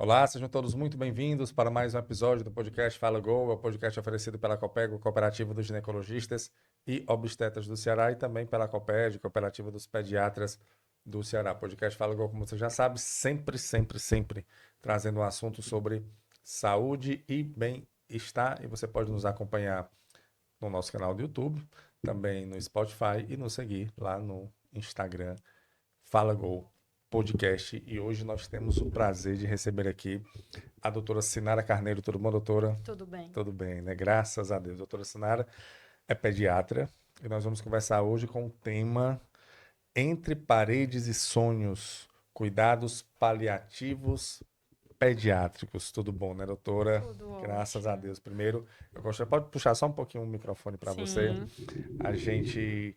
Olá, sejam todos muito bem-vindos para mais um episódio do podcast Fala Gol, é o podcast oferecido pela Copego, Cooperativa dos Ginecologistas e Obstetras do Ceará, e também pela Coped, Cooperativa dos Pediatras do Ceará. Podcast Fala Gol, como você já sabe, sempre trazendo um assunto sobre saúde e bem-estar, e você pode nos acompanhar no nosso canal do YouTube, também no Spotify e nos seguir lá no Instagram Fala Gol Podcast. E hoje nós temos o prazer de receber aqui a doutora Sinara Carneiro. Tudo bom, doutora? Tudo bem. Tudo bem, né? Graças a Deus. Doutora Sinara é pediatra e nós vamos conversar hoje com o tema Entre Paredes e Sonhos, Cuidados Paliativos Pediátricos. Tudo bom, né, doutora? Tudo Graças a ótimo. Deus. Primeiro, eu gostaria, pode puxar só um pouquinho o microfone para você. Sim. A gente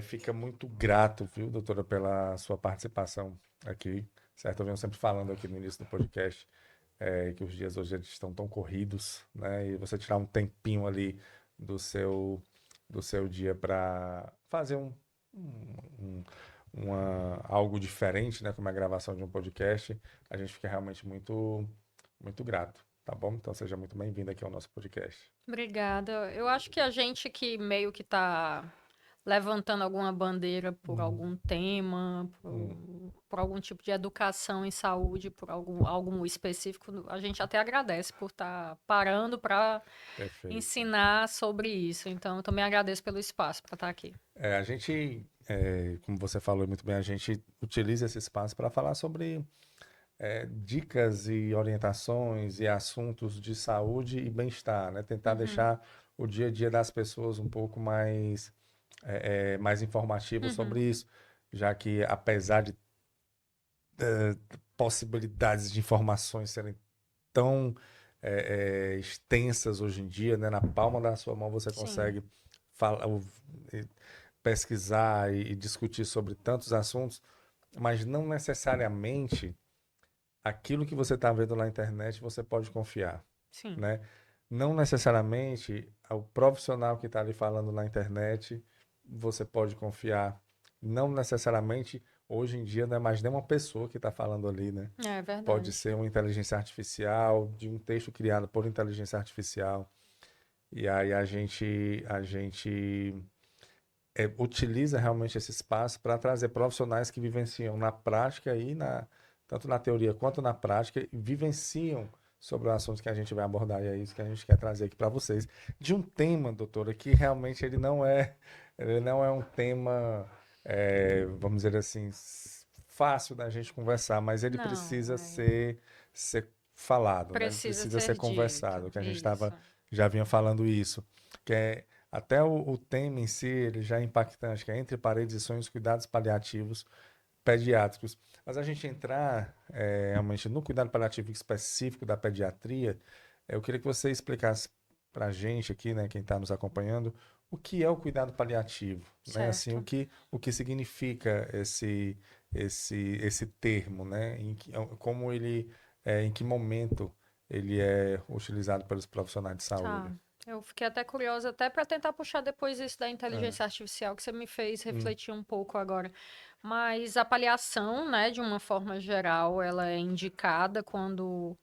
fica muito grato, viu, doutora, pela sua participação aqui, certo? Eu venho sempre falando aqui no início do podcast que os dias hoje eles estão tão corridos, né? E você tirar um tempinho ali do seu, do seu dia para fazer um- algo diferente, né? Como a gravação de um podcast, a gente fica realmente muito grato, tá bom? Então seja muito bem-vindo aqui ao nosso podcast. Obrigada. Eu acho que a gente que meio que tá levantando alguma bandeira por Hum, algum tema, hum, por algum tipo de educação em saúde, por algum específico, a gente até agradece por estar parando para perfeito. ensinar sobre isso. Então, eu também agradeço pelo espaço para estar aqui. A gente, como você falou muito bem, a gente utiliza esse espaço para falar sobre dicas e orientações e assuntos de saúde e bem-estar, né? Tentar Uhum, deixar o dia a dia das pessoas um pouco mais informativo sobre uhum. isso, já que apesar de possibilidades de informações serem tão extensas hoje em dia, né? Na palma da sua mão você Sim. consegue falar, e pesquisar e discutir sobre tantos assuntos, mas não necessariamente aquilo que você está vendo na internet você pode confiar, Sim. né? Não necessariamente o profissional que está ali falando na internet você pode confiar. Não necessariamente hoje em dia não é mais nem uma pessoa que está falando ali, né? É Pode verdade. ser uma inteligência artificial, de um texto criado por inteligência artificial. E aí a gente utiliza realmente esse espaço para trazer profissionais que vivenciam na prática tanto na teoria quanto na prática, e vivenciam sobre o assunto que a gente vai abordar. E é isso que a gente quer trazer aqui para vocês. De um tema, doutora, que realmente ele não é um tema, vamos dizer assim, fácil da gente conversar, mas ele Não, precisa é. ser falado, né? Ele Precisa precisa ser ser dito. conversado, que a gente Isso. já vinha falando isso, que é até o tema em si, ele já é impactante, que é Entre Paredes e Sonhos, Cuidados Paliativos Pediátricos. Mas a gente entrar realmente no cuidado paliativo específico da pediatria, eu queria que você explicasse para a gente aqui, né, quem está nos acompanhando, o que é o cuidado paliativo, né? Assim, o Certo. que, o que significa esse termo, né? Como em que momento ele é utilizado pelos profissionais de Tá. saúde. Eu fiquei até curiosa, até para tentar puxar depois isso da Ah, inteligência artificial, que você me fez hum, refletir um pouco agora. Mas a avaliação, né, de uma forma geral, ela é indicada quando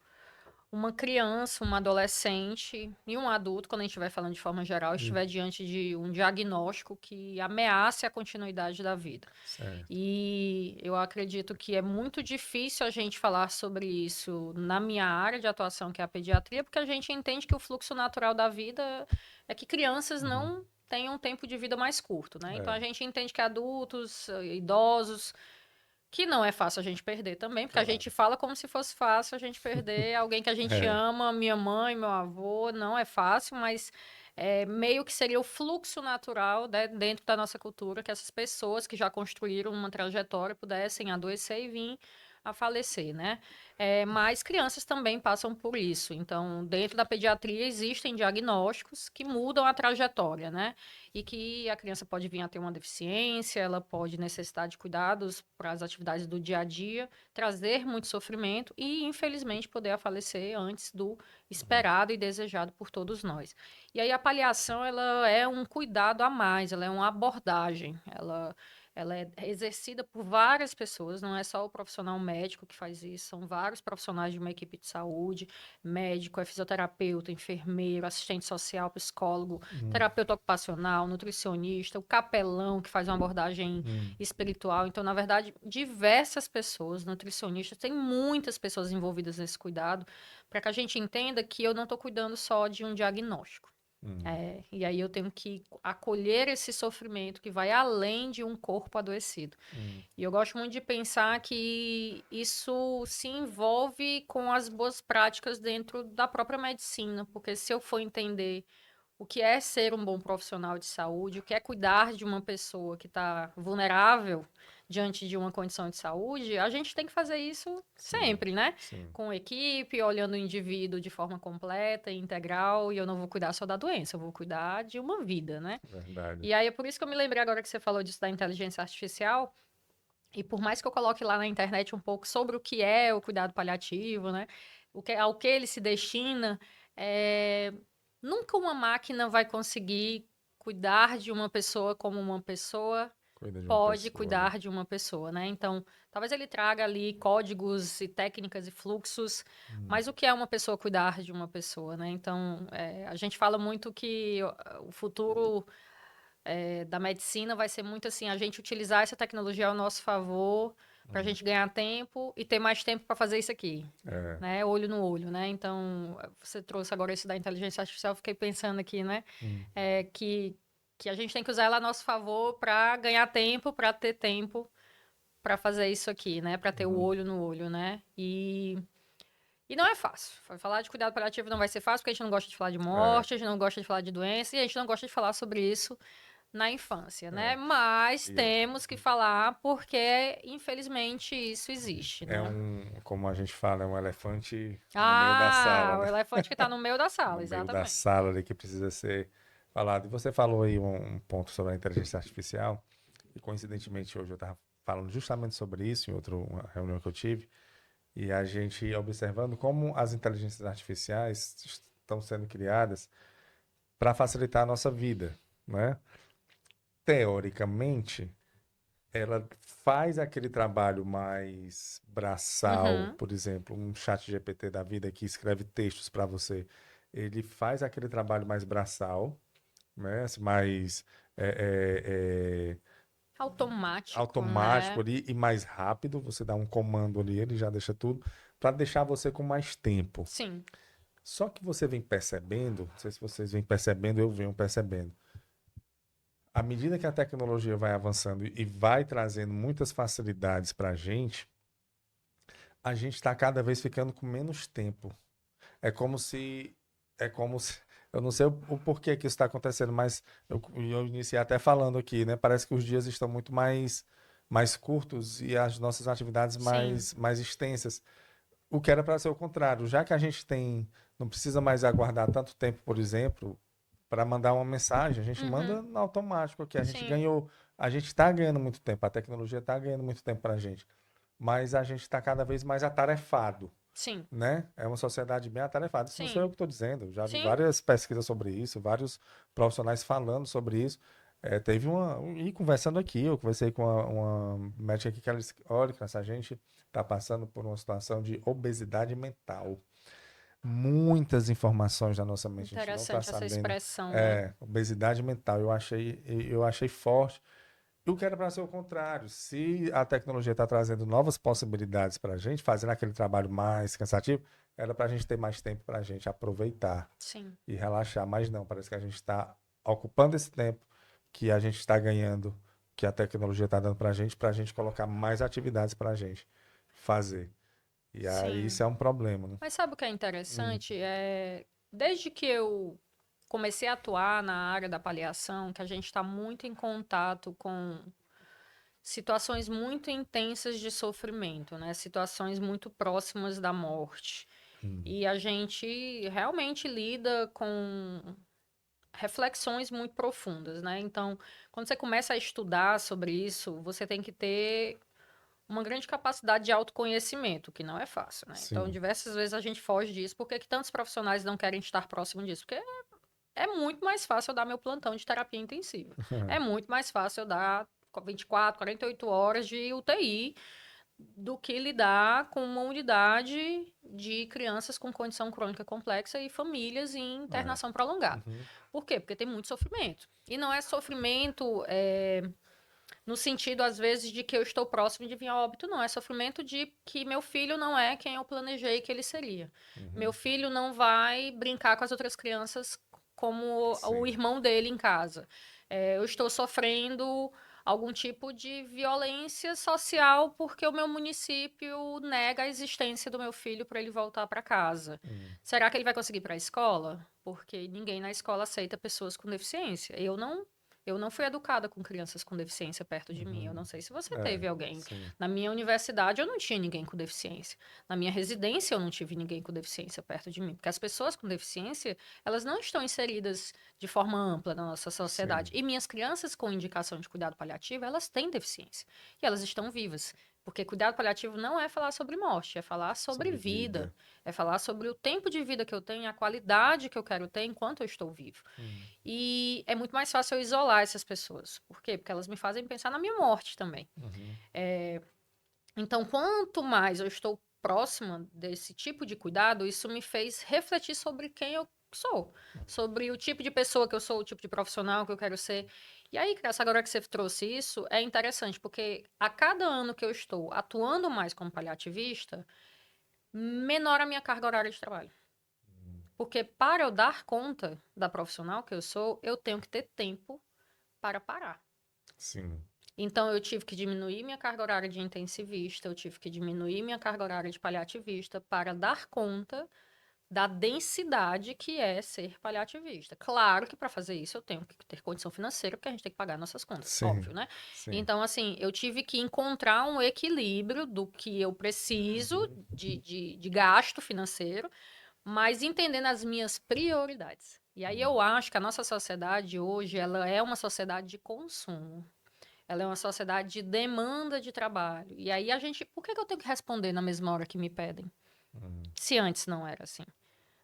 uma criança, um adolescente e um adulto, quando a gente vai falando de forma geral, hum, estiver diante de um diagnóstico que ameace a continuidade da vida. certo. E eu acredito que é muito difícil a gente falar sobre isso na minha área de atuação, que é a pediatria, porque a gente entende que o fluxo natural da vida é que crianças Uhum. não tenham um tempo de vida mais curto, né? Então É, a gente entende que adultos, idosos, que não é fácil a gente perder também, porque a claro. gente fala como se fosse fácil a gente perder alguém que a gente É, ama, minha mãe, meu avô, não é fácil, mas meio que seria o fluxo natural, né, dentro da nossa cultura, que essas pessoas que já construíram uma trajetória pudessem adoecer e vir a falecer, né? Mas crianças também passam por isso. Então, dentro da pediatria existem diagnósticos que mudam a trajetória, né? E que a criança pode vir a ter uma deficiência, ela pode necessitar de cuidados para as atividades do dia a dia, trazer muito sofrimento e, infelizmente, poder a falecer antes do esperado e desejado por todos nós. E aí a paliação, ela é um cuidado a mais, ela é uma abordagem, ela ela é exercida por várias pessoas, não é só o profissional médico que faz isso, são vários profissionais de uma equipe de saúde, médico, é fisioterapeuta, enfermeiro, assistente social, psicólogo, terapeuta ocupacional, nutricionista, o capelão que faz uma abordagem espiritual. Então, na verdade, diversas pessoas, nutricionistas, tem muitas pessoas envolvidas nesse cuidado, para que a gente entenda que eu não estou cuidando só de um diagnóstico. E aí eu tenho que acolher esse sofrimento que vai além de um corpo adoecido. E eu gosto muito de pensar que isso se envolve com as boas práticas dentro da própria medicina, porque se eu for entender o que é ser um bom profissional de saúde, o que é cuidar de uma pessoa que está vulnerável diante de uma condição de saúde, a gente tem que fazer isso sempre, né? Sim. Com equipe, olhando o indivíduo de forma completa e integral, e eu não vou cuidar só da doença, eu vou cuidar de uma vida, né? Verdade. E aí é por isso que eu me lembrei agora que você falou disso da inteligência artificial, e por mais que eu coloque lá na internet um pouco sobre o que é o cuidado paliativo, né? Ao que ele se destina, nunca uma máquina vai conseguir cuidar de uma pessoa como uma pessoa Cuida de uma pode pessoa, né? cuidar de uma pessoa, né? Então, talvez ele traga ali códigos e técnicas e fluxos, mas o que é uma pessoa cuidar de uma pessoa, né? Então, a gente fala muito que o futuro da medicina vai ser muito assim, a gente utilizar essa tecnologia ao nosso favor para a gente ganhar tempo e ter mais tempo para fazer isso aqui, É. né? Olho no olho, né? Então, você trouxe agora isso da inteligência artificial, eu fiquei pensando aqui, né? Que a gente tem que usar ela a nosso favor para ganhar tempo, para ter tempo para fazer isso aqui, né? Para ter o olho no olho, né? E não é fácil. Falar de cuidado paliativo não vai ser fácil, porque a gente não gosta de falar de É. morte, a gente não gosta de falar de doença e a gente não gosta de falar sobre isso na infância, né? É. Mas E temos que falar porque, infelizmente, isso existe, é né? como a gente fala, é um elefante no meio da sala, O né? elefante que está no meio da No sala, meio da exatamente. sala ali que precisa ser falado. E você falou aí um ponto sobre a inteligência artificial, e coincidentemente hoje eu estava falando justamente sobre isso em uma reunião que eu tive, e a gente observando como as inteligências artificiais estão sendo criadas para facilitar a nossa vida, né? Teoricamente, ela faz aquele trabalho mais braçal, Uhum, por exemplo, um chat GPT da vida que escreve textos para você. Ele faz aquele trabalho mais braçal, né? Assim, mais automático, automático né? ali e mais rápido. Você dá um comando ali, ele já deixa tudo, para deixar você com mais tempo. Sim. Só que você vem percebendo, não sei se vocês vêm percebendo, eu venho percebendo. À medida que a tecnologia vai avançando e vai trazendo muitas facilidades para a gente está cada vez ficando com menos tempo. É como se, é como se, eu não sei o porquê que isso está acontecendo, mas eu iniciei até falando aqui, né? Parece que os dias estão muito mais curtos e as nossas atividades Sim. mais extensas. O que era para ser o contrário, já que a gente não precisa mais aguardar tanto tempo, por exemplo, para mandar uma mensagem, a gente Uhum, manda no automático aqui. sim. A gente está ganhando muito tempo, a tecnologia está ganhando muito tempo para a gente, mas a gente está cada vez mais atarefado, Sim. né? É uma sociedade bem atarefada. Isso não sou Sim. eu que estou dizendo, já vi Sim. várias pesquisas sobre isso, vários profissionais falando sobre isso. Teve e conversando aqui, eu conversei com uma médica aqui que ela disse, olha, essa gente está passando por uma situação de obesidade mental. Muitas informações na nossa mente, a gente não está Interessante essa sabendo. expressão, né? Obesidade mental, eu achei forte. E o que era para ser o contrário. Se a tecnologia está trazendo novas possibilidades para a gente, fazendo aquele trabalho mais cansativo, era para a gente ter mais tempo para a gente aproveitar Sim. e relaxar. Mas não, parece que a gente está ocupando esse tempo que a gente está ganhando, que a tecnologia está dando para a gente colocar mais atividades para a gente fazer. E aí Sim. isso é um problema, né? Mas sabe o que é Hum, interessante? Desde que eu comecei a atuar na área da paliação, que a gente está muito em contato com situações muito intensas de sofrimento, né? Situações muito próximas da morte. hum, E a gente realmente lida com reflexões muito profundas, né? Então, quando você começa a estudar sobre isso, você tem que ter uma grande capacidade de autoconhecimento, que não é fácil, né? Então, sim. diversas vezes a gente foge disso. Por que que tantos profissionais não querem estar próximo disso? Porque é muito mais fácil eu dar meu plantão de terapia intensiva. É muito mais fácil eu dar 24, 48 horas de UTI do que lidar com uma unidade de crianças com condição crônica complexa e famílias em internação prolongada. Uhum. Por quê? Porque tem muito sofrimento. E não é sofrimento no sentido, às vezes, de que eu estou próximo de vir a óbito, não. É sofrimento de que meu filho não é quem eu planejei que ele seria. Meu filho não vai brincar com as outras crianças como o Sim. irmão dele em casa. Eu estou sofrendo algum tipo de violência social porque o meu município nega a existência do meu filho para ele voltar para casa. Será que ele vai conseguir ir para a escola? Porque ninguém na escola aceita pessoas com deficiência. Eu não fui educada com crianças com deficiência perto de mim. Eu não sei se você teve alguém. Sim. Na minha universidade, eu não tinha ninguém com deficiência. Na minha residência, eu não tive ninguém com deficiência perto de mim. Porque as pessoas com deficiência, elas não estão inseridas de forma ampla na nossa sociedade. Sim. E minhas crianças com indicação de cuidado paliativo, elas têm deficiência. E elas estão vivas. Porque cuidado paliativo não é falar sobre morte, é falar sobre vida. É falar sobre o tempo de vida que eu tenho, a qualidade que eu quero ter enquanto eu estou vivo. E é muito mais fácil eu isolar essas pessoas. Por quê? Porque elas me fazem pensar na minha morte também. Então, quanto mais eu estou próxima desse tipo de cuidado, isso me fez refletir sobre quem eu sou, sobre o tipo de pessoa que eu sou, o tipo de profissional que eu quero ser. E aí, Graça, agora que você trouxe isso, é interessante, porque a cada ano que eu estou atuando mais como paliativista, menor a minha carga horária de trabalho. Porque para eu dar conta da profissional que eu sou, eu tenho que ter tempo para parar. Sim. Então, eu tive que diminuir minha carga horária de intensivista, eu tive que diminuir minha carga horária de paliativista para dar conta da densidade que é ser paliativista. Claro que para fazer isso eu tenho que ter condição financeira, porque a gente tem que pagar nossas contas, Sim. óbvio, né? Sim. Então, assim, eu tive que encontrar um equilíbrio do que eu preciso de gasto financeiro, mas entendendo as minhas prioridades. E aí eu acho que a nossa sociedade hoje, ela é uma sociedade de consumo. Ela é uma sociedade de demanda de trabalho. E aí a gente, por que eu tenho que responder na mesma hora que me pedem? Se antes não era assim,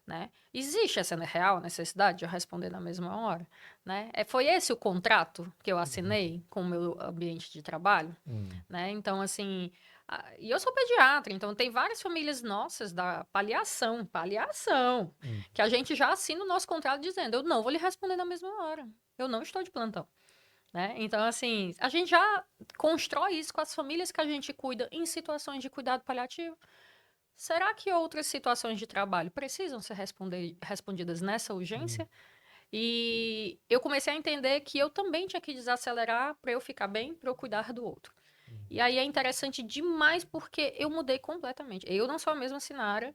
né? Existe essa real necessidade de eu responder na mesma hora, né? Foi esse o contrato que eu assinei com o meu ambiente de trabalho, né? Então, assim, e eu sou pediatra, então tem várias famílias nossas da paliação, que a gente já assina o nosso contrato dizendo, eu não vou lhe responder na mesma hora. Eu não estou de plantão. Né? Então, assim, a gente já constrói isso com as famílias que a gente cuida em situações de cuidado paliativo. Será que outras situações de trabalho precisam ser respondidas nessa urgência? E eu comecei a entender que eu também tinha que desacelerar para eu ficar bem, para eu cuidar do outro. E aí é interessante demais porque eu mudei completamente. Eu não sou a mesma Sinara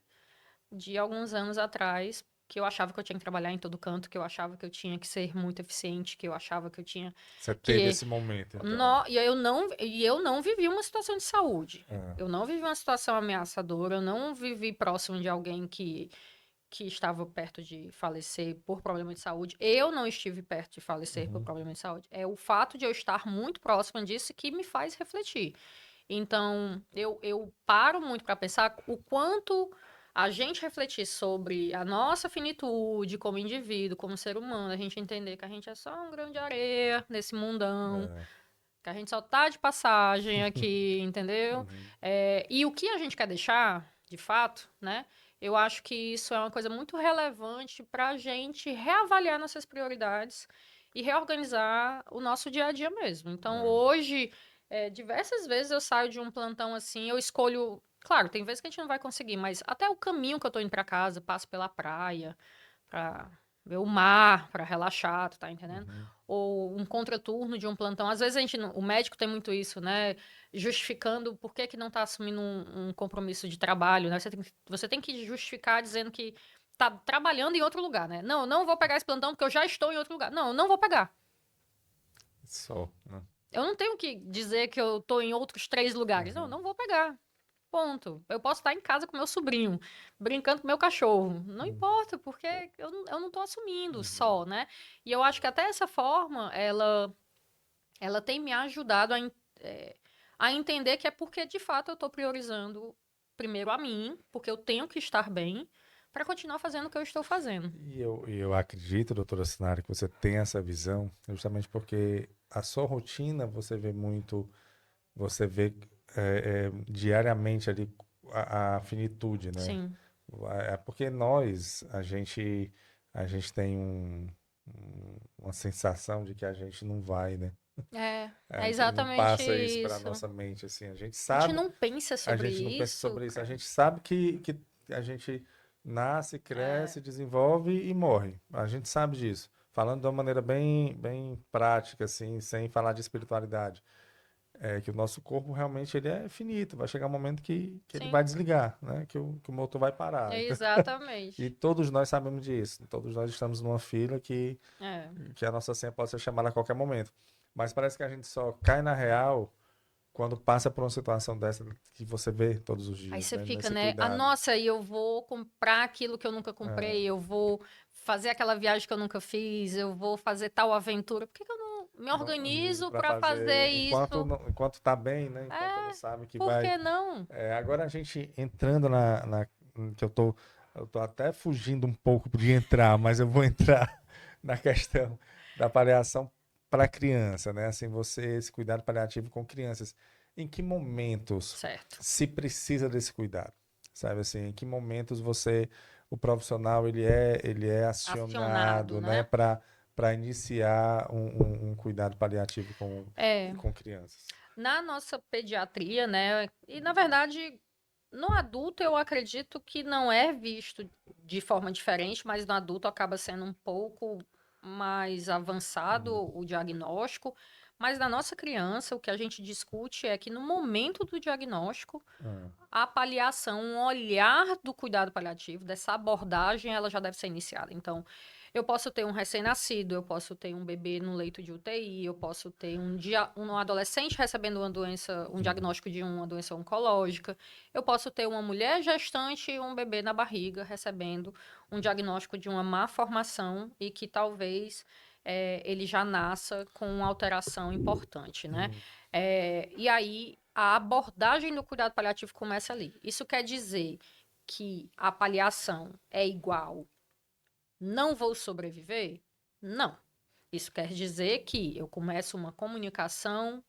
de alguns anos atrás, que eu achava que eu tinha que trabalhar em todo canto, que eu achava que eu tinha que ser muito eficiente, que eu achava que eu tinha Você teve que esse momento, então. e eu não vivi uma situação de saúde. Ah. Eu não vivi uma situação ameaçadora, eu não vivi próximo de alguém que estava perto de falecer por problema de saúde. Eu não estive perto de falecer por problema de saúde. É o fato de eu estar muito próxima disso que me faz refletir. Então, eu paro muito para pensar o quanto a gente refletir sobre a nossa finitude como indivíduo, como ser humano, a gente entender que a gente é só um grão de areia nesse mundão, que a gente só tá de passagem aqui, entendeu? E o que a gente quer deixar, de fato, né? Eu acho que isso é uma coisa muito relevante para a gente reavaliar nossas prioridades e reorganizar o nosso dia a dia mesmo. Então, hoje, diversas vezes eu saio de um plantão assim, eu escolho. Claro, tem vezes que a gente não vai conseguir, mas até o caminho que eu tô indo para casa, passo pela praia, para ver o mar, para relaxar, tu tá entendendo? Ou um contraturno de um plantão. Às vezes o médico tem muito isso, né? Justificando por que não está assumindo um compromisso de trabalho, né? Você tem que justificar dizendo que tá trabalhando em outro lugar, né? Não, não vou pegar esse plantão porque eu já estou em outro lugar. Não, eu não vou pegar. Só, né? Eu não tenho que dizer que eu estou em outros 3 lugares. Não, não vou pegar. Ponto. Eu posso estar em casa com meu sobrinho, brincando com meu cachorro. Não importa, porque eu não estou assumindo só, né? E eu acho que até essa forma, ela tem me ajudado a entender que é porque, de fato, eu estou priorizando primeiro a mim, porque eu tenho que estar bem, para continuar fazendo o que eu estou fazendo. E eu acredito, doutora Sinara, que você tem essa visão justamente porque a sua rotina, você vê diariamente ali a finitude, né? Sim. É porque a gente tem uma sensação de que a gente não vai, né? É Não exatamente passa isso para isso. nossa mente, assim. A gente A gente sabe, não pensa a sobre gente não pensa isso, sobre isso. A cara. gente sabe que a gente nasce, É, cresce, desenvolve e morre. A gente sabe disso. Falando de uma maneira bem, bem prática, assim, sem falar de espiritualidade. É que o nosso corpo realmente ele é finito. Vai chegar um momento que ele sim, vai desligar, né? Que o motor vai parar. é E exatamente. todos nós sabemos disso. Todos nós estamos numa fila É. que a nossa senha pode ser chamada a qualquer momento. Mas parece que a gente só cai na real quando passa por uma situação dessa que você vê todos os Aí dias, você né? fica, Nesse né? Ah, cuidado. nossa, e eu vou comprar aquilo que eu nunca É, comprei, eu vou fazer aquela viagem que eu nunca fiz, eu vou fazer tal aventura. Por que que eu não me não organizo organizo para para fazer fazer enquanto isso? enquanto tá bem, né? Enquanto não É, sabe que por vai. que não? Agora a gente entrando que eu tô até fugindo um pouco de entrar, mas eu vou entrar na questão da paliação para criança, né? Assim, esse cuidado paliativo com crianças. Em que momentos Certo. se precisa desse cuidado? Sabe assim, em que momentos o profissional ele é Acionado, acionado, né, né? para iniciar um cuidado paliativo É, com crianças? na nossa pediatria, né? E na verdade, no adulto eu acredito que não é visto de forma diferente, mas no adulto acaba sendo um pouco mais avançado Hum, o diagnóstico. Mas na nossa criança, o que a gente discute é que no momento do diagnóstico, ah, a paliação, um olhar do cuidado paliativo, dessa abordagem, ela já deve ser iniciada. Então, eu posso ter um recém-nascido, eu posso ter um bebê no leito de UTI, eu posso ter um adolescente recebendo uma doença, um hum, diagnóstico de uma doença oncológica, eu posso ter uma mulher gestante e um bebê na barriga recebendo um diagnóstico de uma má formação e que talvez ele já nasça com uma alteração importante, né? hum, E aí a abordagem do cuidado paliativo começa ali. Isso quer dizer que a paliação é igual não vou sobreviver? Não. Isso quer dizer que eu começo uma comunicação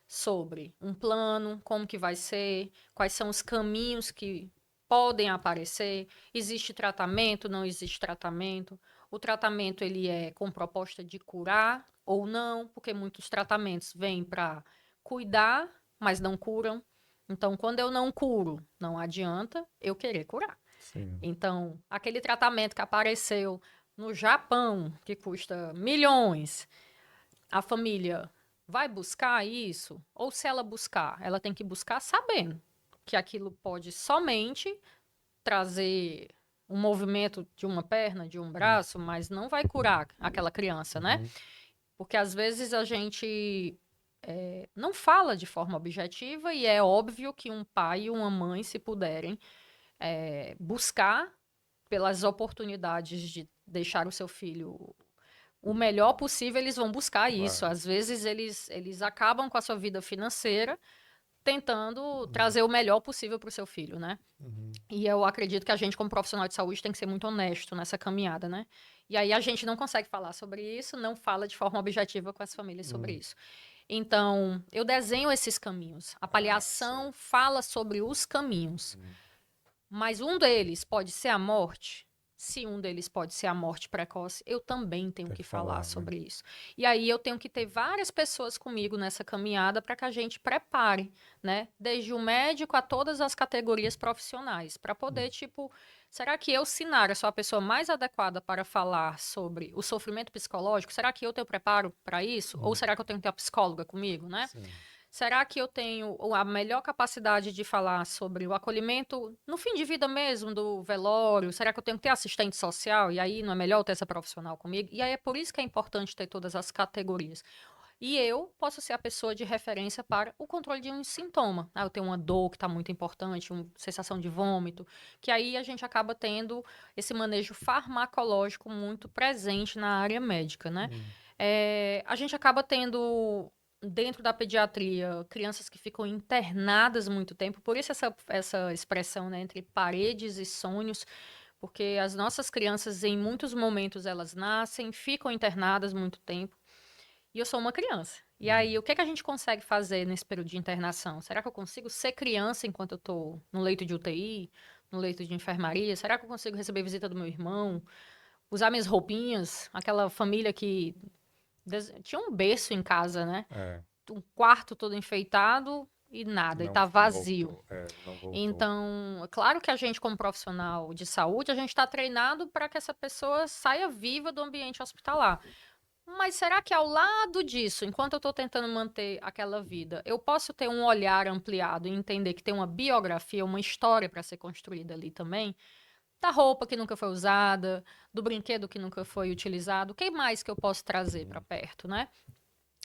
sobre um plano, como que vai ser, quais são os caminhos que podem aparecer, existe tratamento, não existe tratamento. O tratamento ele é com proposta de curar ou não, porque muitos tratamentos vêm para cuidar, mas não curam. Então, quando eu não curo, não adianta eu querer curar. sim. Então, aquele tratamento que apareceu no Japão, que custa milhões, a família vai buscar isso? Ou se ela buscar, ela tem que buscar sabendo que aquilo pode somente trazer um movimento de uma perna, de um braço, mas não vai curar aquela criança, né? Uhum. Porque às vezes a gente não fala de forma objetiva e é óbvio que um pai e uma mãe, se puderem, buscar pelas oportunidades de deixar o seu filho o melhor possível, eles vão buscar isso. Claro. Às vezes eles acabam com a sua vida financeira tentando Uhum. trazer o melhor possível para o seu filho, né? Uhum. E eu acredito que a gente, como profissional de saúde, tem que ser muito honesto nessa caminhada, né? E aí a gente não consegue falar sobre isso, não fala de forma objetiva com as famílias sobre Uhum. isso. Então, eu desenho esses caminhos. A Ah, sei. paliação fala sobre os caminhos. Uhum. Mas um deles pode ser a morte. Se um deles pode ser a morte precoce, eu também tenho Tem que que falar falar, né? sobre isso. E aí eu tenho que ter várias pessoas comigo nessa caminhada para que a gente prepare, né? Desde o médico a todas as categorias profissionais, para poder, tipo, será que eu, Sinara, sou a pessoa mais adequada para falar sobre o sofrimento psicológico? Será que eu tenho preparo para isso? Ou Uhum. será que eu tenho que ter a psicóloga comigo, né? Sim. Será que eu tenho a melhor capacidade de falar sobre o acolhimento no fim de vida mesmo, do velório? Será que eu tenho que ter assistente social? E aí não é melhor eu ter essa profissional comigo? E aí é por isso que é importante ter todas as categorias. E eu posso ser a pessoa de referência para o controle de um sintoma. Ah, eu tenho uma dor que está muito importante, uma sensação de vômito, que aí a gente acaba tendo esse manejo farmacológico muito presente na área médica, né? Uhum. A gente acaba tendo dentro da pediatria, crianças que ficam internadas muito tempo, por isso essa expressão, né, entre paredes e sonhos, porque as nossas crianças, em muitos momentos, elas nascem, ficam internadas muito tempo, e eu sou uma criança. E aí, o que é que a gente consegue fazer nesse período de internação? Será que eu consigo ser criança enquanto eu tô no leito de UTI, no leito de enfermaria? Será que eu consigo receber visita do meu irmão? Usar minhas roupinhas? Aquela família que tinha um berço em casa, né? É, Um quarto todo enfeitado e nada, e não tá vazio. voltou. Não voltou. Então, é claro que a gente, como profissional de saúde, a gente está treinado para que essa pessoa saia viva do ambiente hospitalar. Mas será que ao lado disso, enquanto eu estou tentando manter aquela vida, eu posso ter um olhar ampliado e entender que tem uma biografia, uma história para ser construída ali também? Da roupa que nunca foi usada, do brinquedo que nunca foi utilizado, o que mais que eu posso trazer para Hum, perto, né?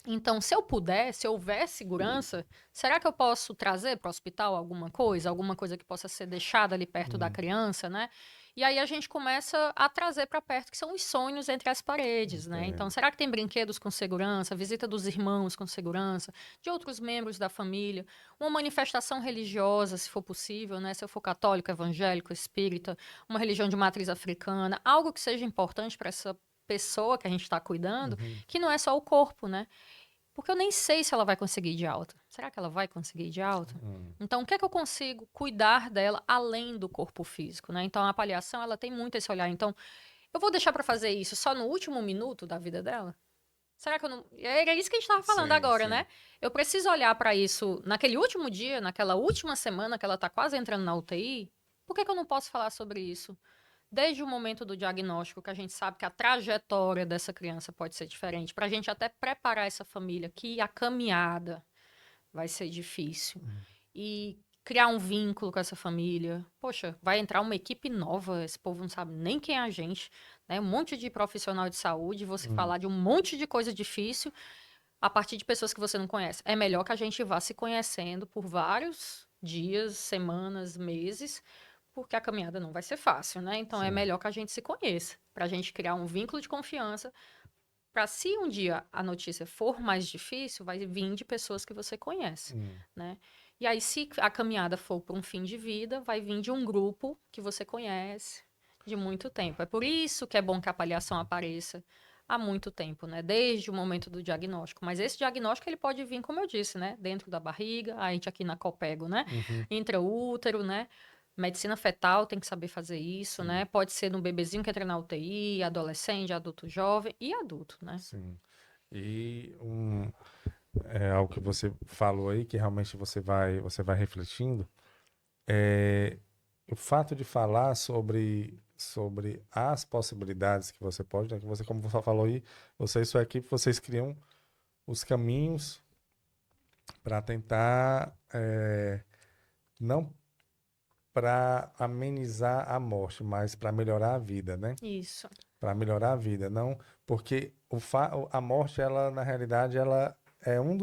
Então, se eu puder, se houver segurança, será que eu posso trazer para o hospital alguma coisa que possa ser deixada ali perto da hum, criança, né? E aí a gente começa a trazer para perto, que são os sonhos entre as paredes, né? Então, entendo. será que tem brinquedos com segurança, visita dos irmãos com segurança, de outros membros da família, uma manifestação religiosa, se for possível, né? Se eu for católico, evangélico, espírita, uma religião de matriz africana, algo que seja importante para essa pessoa que a gente está cuidando, Uhum, que não é só o corpo, né? Porque eu nem sei se ela vai conseguir ir de alta. Será que ela vai conseguir ir de alta? hum, Então, o que é que eu consigo cuidar dela além do corpo físico, né? Então, a avaliação, ela tem muito esse olhar. Então, eu vou deixar para fazer isso só no último minuto da vida dela? Será que eu não. Era isso que a gente estava falando sim, agora, sim. né? Eu preciso olhar para isso naquele último dia, naquela última semana que ela está quase entrando na UTI. Por que que eu não posso falar sobre isso? Desde o momento do diagnóstico, que a gente sabe que a trajetória dessa criança pode ser diferente, para a gente até preparar essa família, que a caminhada vai ser difícil. Hum, E criar um vínculo com essa família. Poxa, vai entrar uma equipe nova, esse povo não sabe nem quem é a gente, né? Um monte de profissional de saúde, você hum, falar de um monte de coisa difícil a partir de pessoas que você não conhece. É melhor que a gente vá se conhecendo por vários dias, semanas, meses, porque a caminhada não vai ser fácil, né? Então é sim. melhor que a gente se conheça, para a gente criar um vínculo de confiança, para se um dia a notícia for mais difícil, vai vir de pessoas que você conhece, Hum, né? E aí, se a caminhada for para um fim de vida, vai vir de um grupo que você conhece de muito tempo. É por isso que é bom que a avaliação apareça há muito tempo, né? Desde o momento do diagnóstico. Mas esse diagnóstico ele pode vir, como eu disse, né? Dentro da barriga, a gente aqui na Copego, né? uhum, Intraútero, né? Medicina fetal tem que saber fazer isso, sim, né? Pode ser no bebezinho que entra na UTI, adolescente, adulto jovem e adulto, né? sim. E algo que você falou aí, que realmente você vai refletindo, é o fato de falar sobre as possibilidades que você pode, né, que você, como você falou aí, você e sua equipe, vocês criam os caminhos para tentar, não para amenizar a morte, mas para melhorar a vida, né? Isso. Para melhorar a vida, não, porque a morte, ela na realidade, ela é um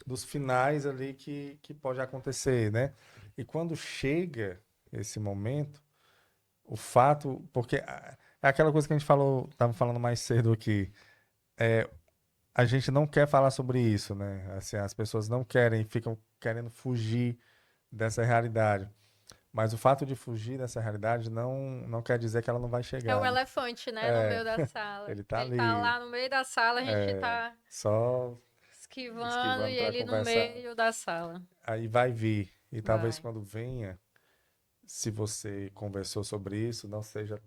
dos finais ali que pode acontecer, né? E quando chega esse momento, o fato, porque é aquela coisa que a gente falou, estava falando mais cedo aqui, a gente não quer falar sobre isso, né? Assim, as pessoas não querem, ficam querendo fugir dessa realidade. Mas o fato de fugir dessa realidade não quer dizer que ela não vai É o chegar, né? elefante, né, no É, meio da sala. ele tá Ele tá ali, lá no meio da sala, a gente tá só esquivando esquivando e para ele no conversar. meio da sala. Aí vai vir. E talvez Vai. quando venha, se você conversou sobre isso, não seja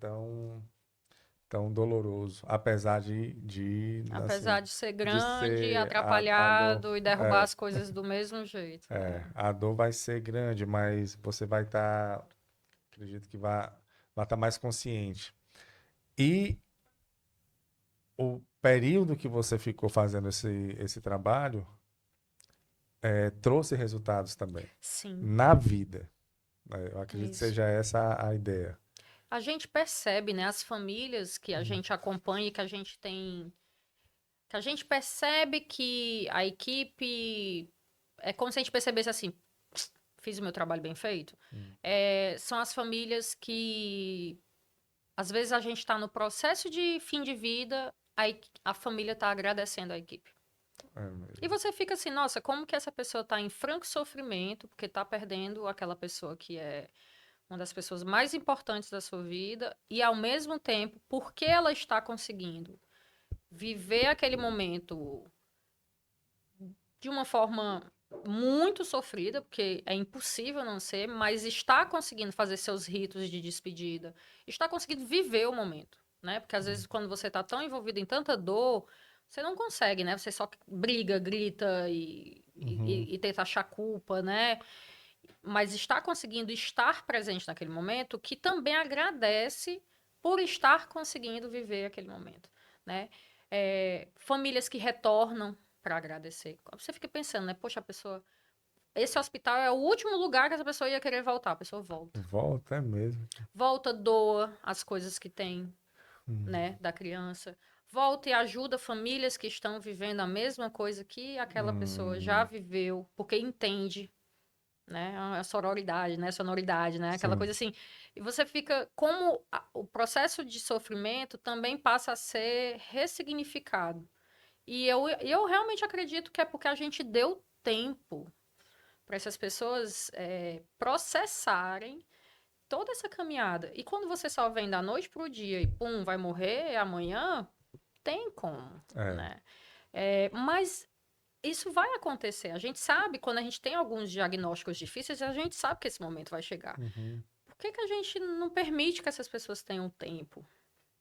tão doloroso, apesar assim, Apesar de ser de grande, ser a dor, atrapalhado e derrubar as coisas do mesmo jeito. a dor vai ser grande, mas você vai estar, acredito que vai estar mais consciente. E o período que você ficou fazendo esse trabalho trouxe resultados também Sim, na vida, né? Eu acredito que isso. seja essa a ideia. A gente percebe, né, as famílias que a Hum, gente acompanha e que a gente tem, que a gente percebe que a equipe é como se a gente percebesse assim, fiz o meu trabalho bem feito. hum, São as famílias que às vezes a gente está no processo de fim de vida, a família está agradecendo a equipe. E mesmo. você fica assim, nossa, como que essa pessoa está em franco sofrimento, porque está perdendo aquela pessoa que é uma das pessoas mais importantes da sua vida, e ao mesmo tempo, porque ela está conseguindo viver aquele momento de uma forma muito sofrida, porque é impossível não ser, mas está conseguindo fazer seus ritos de despedida, está conseguindo viver o momento, né? Porque às vezes quando você está tão envolvido em tanta dor, você não consegue, né? Você só briga, grita Uhum. e tenta achar culpa, né? Mas está conseguindo estar presente naquele momento, que também agradece por estar conseguindo viver aquele momento, né? Famílias que retornam para agradecer. Você fica pensando, né? Poxa, a pessoa... Esse hospital é o último lugar que essa pessoa ia querer voltar. A pessoa volta. Volta, é mesmo. Volta, doa as coisas que tem, Hum. né, da criança. Volta e ajuda famílias que estão vivendo a mesma coisa que aquela pessoa já Hum. viveu, porque entende, né? A sororidade, né? Sonoridade, né? Aquela Sim. coisa assim. E você fica... Como o processo de sofrimento também passa a ser ressignificado. E eu realmente acredito que é porque a gente deu tempo para essas pessoas processarem toda essa caminhada. E quando você só vem da noite para o dia e pum, vai morrer amanhã, tem como, É. né? Mas isso vai acontecer. A gente sabe, quando a gente tem alguns diagnósticos difíceis, a gente sabe que esse momento vai chegar. Uhum. Por que que a gente não permite que essas pessoas tenham tempo,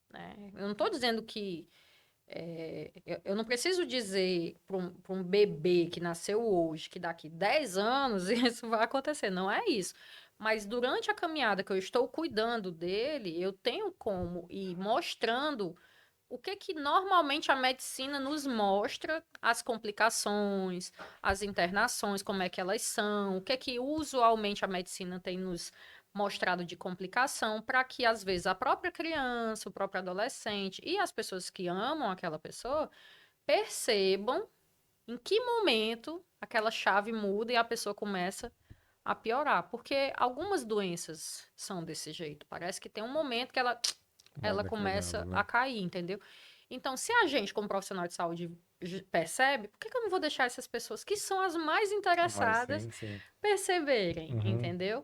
né? Eu não estou dizendo que eu não preciso dizer para um bebê que nasceu hoje que daqui 10 anos isso vai acontecer. Não é isso. Mas durante a caminhada que eu estou cuidando dele, eu tenho como ir mostrando o que que normalmente a medicina nos mostra, as complicações, as internações, como é que elas são, o que que usualmente a medicina tem nos mostrado de complicação, para que às vezes a própria criança, o próprio adolescente e as pessoas que amam aquela pessoa percebam em que momento aquela chave muda e a pessoa começa a piorar, porque algumas doenças são desse jeito. Parece que tem um momento que Vai ela declinando, começa né? a cair, entendeu? Então, se a gente, como profissional de saúde, percebe, por que que eu não vou deixar essas pessoas que são as mais Mas interessadas sim, sim. perceberem, Uhum. entendeu?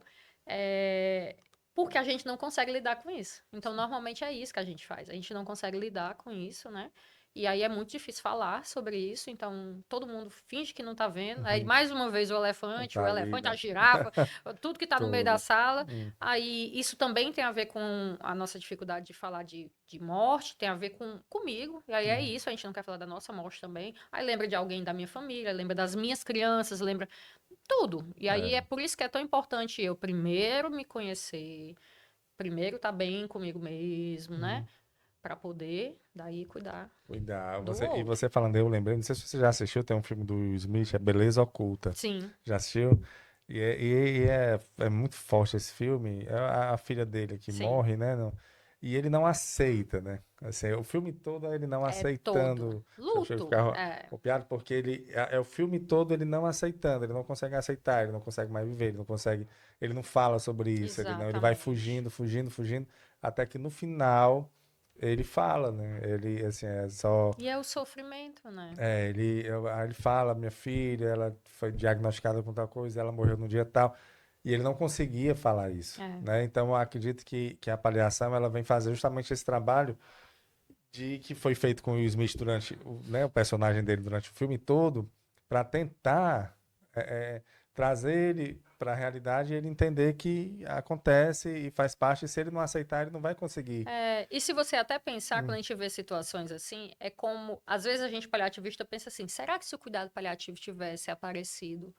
Porque a gente não consegue lidar com isso. Então, normalmente é isso que a gente faz. A gente não consegue lidar com isso, né? E aí é muito difícil falar sobre isso, então todo mundo finge que não tá vendo. Aí, Uhum. mais uma vez, Tá o ali, elefante, a né? girafa, tudo que tá no meio da Tudo. sala. Hum. Aí, isso também tem a ver com a nossa dificuldade de falar de morte, tem a ver comigo. E aí é Uhum. isso, a gente não quer falar da nossa morte também. Aí lembra de alguém da minha família, lembra das minhas crianças, lembra tudo. E aí É. é por isso que é tão importante eu primeiro me conhecer, primeiro estar bem comigo mesmo, né? Uhum. Pra poder daí cuidar Cuidar. do E outro. você falando, eu lembrei, não sei se você já assistiu, tem um filme do Will Smith, é Beleza Oculta. Sim, Já assistiu? É muito forte esse filme. É a filha dele que sim. morre, né? E ele não aceita, né? Assim, o filme todo é ele não É todo. aceitando. Chega a Luto. ficar copiado porque é o filme todo ele não aceitando, ele não consegue aceitar, ele não consegue mais viver, ele não fala sobre isso, ele vai Exatamente. fugindo, fugindo, fugindo, até que no final ele fala, né? Ele assim é só E é o sofrimento, né? aí ele fala, minha filha, ela foi diagnosticada com tal coisa, ela morreu no dia tal, e ele não conseguia falar isso, É. né? Então, eu acredito que a palhação, ela vem fazer justamente esse trabalho de que foi feito com o Will Smith durante, né, o personagem dele durante o filme todo, para tentar é, é, trazer ele para a realidade e ele entender que acontece e faz parte, e se ele não aceitar, ele não vai conseguir. E se você até pensar, quando Hum. a gente vê situações assim, é como, às vezes a gente paliativista pensa assim, será que se o cuidado paliativo tivesse aparecido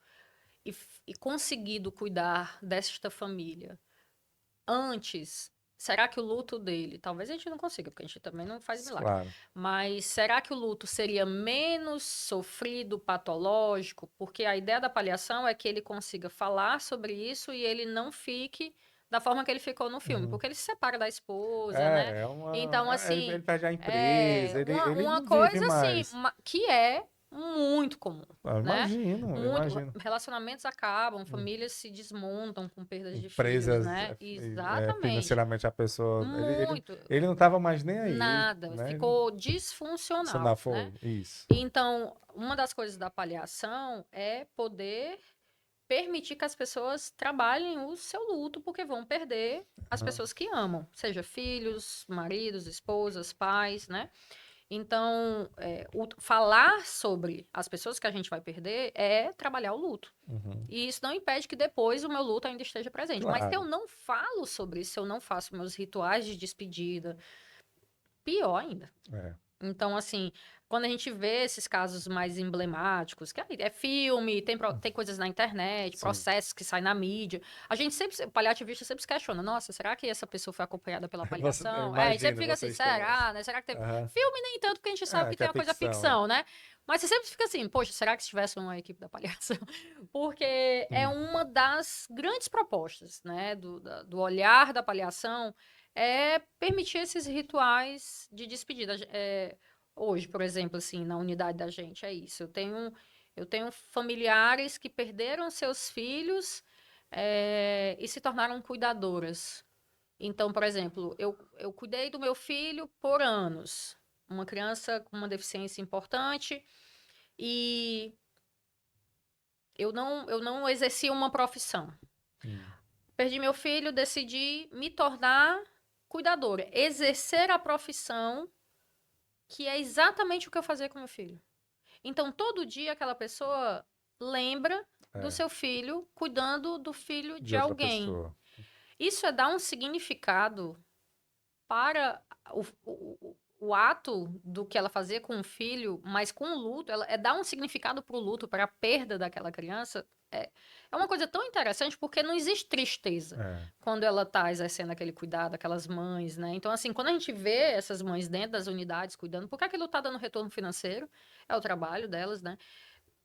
e conseguido cuidar desta família antes, será que o luto dele, talvez a gente não consiga, porque a gente também não faz milagre, Claro. mas será que o luto seria menos sofrido, patológico? Porque a ideia da paliação é que ele consiga falar sobre isso e ele não fique da forma que ele ficou no filme, Uhum. porque ele se separa da esposa, né? É Então, ele assim, perde a empresa, ele uma não vive coisa assim, mais. que é muito comum, Eu né? imagino, eu Muito, imagino. relacionamentos acabam, Hum. famílias se desmontam com perdas de filhos, Empresas, né? Exatamente. financeiramente a pessoa, Muito. ele não estava mais nem aí, Nada. né? Ficou Você não disfuncional, né? foi, isso. Então, uma das coisas da paliação é poder permitir que as pessoas trabalhem o seu luto, porque vão perder as Aham. pessoas que amam, seja filhos, maridos, esposas, pais, né? Então, falar sobre as pessoas que a gente vai perder é trabalhar o luto. Uhum. E isso não impede que depois o meu luto ainda esteja presente. Mas se eu Claro. não falo sobre isso, se eu não faço meus rituais de despedida, pior ainda. É. Então, assim, quando a gente vê esses casos mais emblemáticos, que aí é filme, tem coisas na internet, Sim. processos que saem na mídia, a gente sempre, o paliativista sempre se questiona, nossa, será que essa pessoa foi acompanhada pela Eu avaliação? É, e sempre imagino fica assim, vocês tendo essa. será, né? Será que teve... Aham. Filme nem tanto, porque a gente sabe que Que tem é uma coisa ficção, é. ficção, né? Mas você sempre fica assim, poxa, será que se tivesse uma equipe da avaliação? Porque é uma das grandes propostas, né, do olhar da avaliação, é permitir esses rituais de despedida. Hoje, por exemplo, assim, na unidade da gente, é isso. Eu tenho familiares que perderam seus filhos, e se tornaram cuidadoras. Então, por exemplo, eu cuidei do meu filho por anos. Uma criança com uma deficiência importante e eu não exercia uma profissão. Hum. Perdi meu filho, decidi me tornar cuidadora, exercer a profissão que é exatamente o que eu fazia com meu filho. Então, todo dia aquela pessoa lembra do É, seu filho cuidando do filho de de outra alguém. pessoa. Isso é dar um significado para o ato do que ela fazia com o filho, mas com o luto, é dar um significado para o luto, para a perda daquela criança. É uma coisa tão interessante porque não existe tristeza É. quando ela está exercendo aquele cuidado, aquelas mães, né? Então, assim, quando a gente vê essas mães dentro das unidades cuidando, porque aquilo está dando retorno financeiro, é o trabalho delas, né?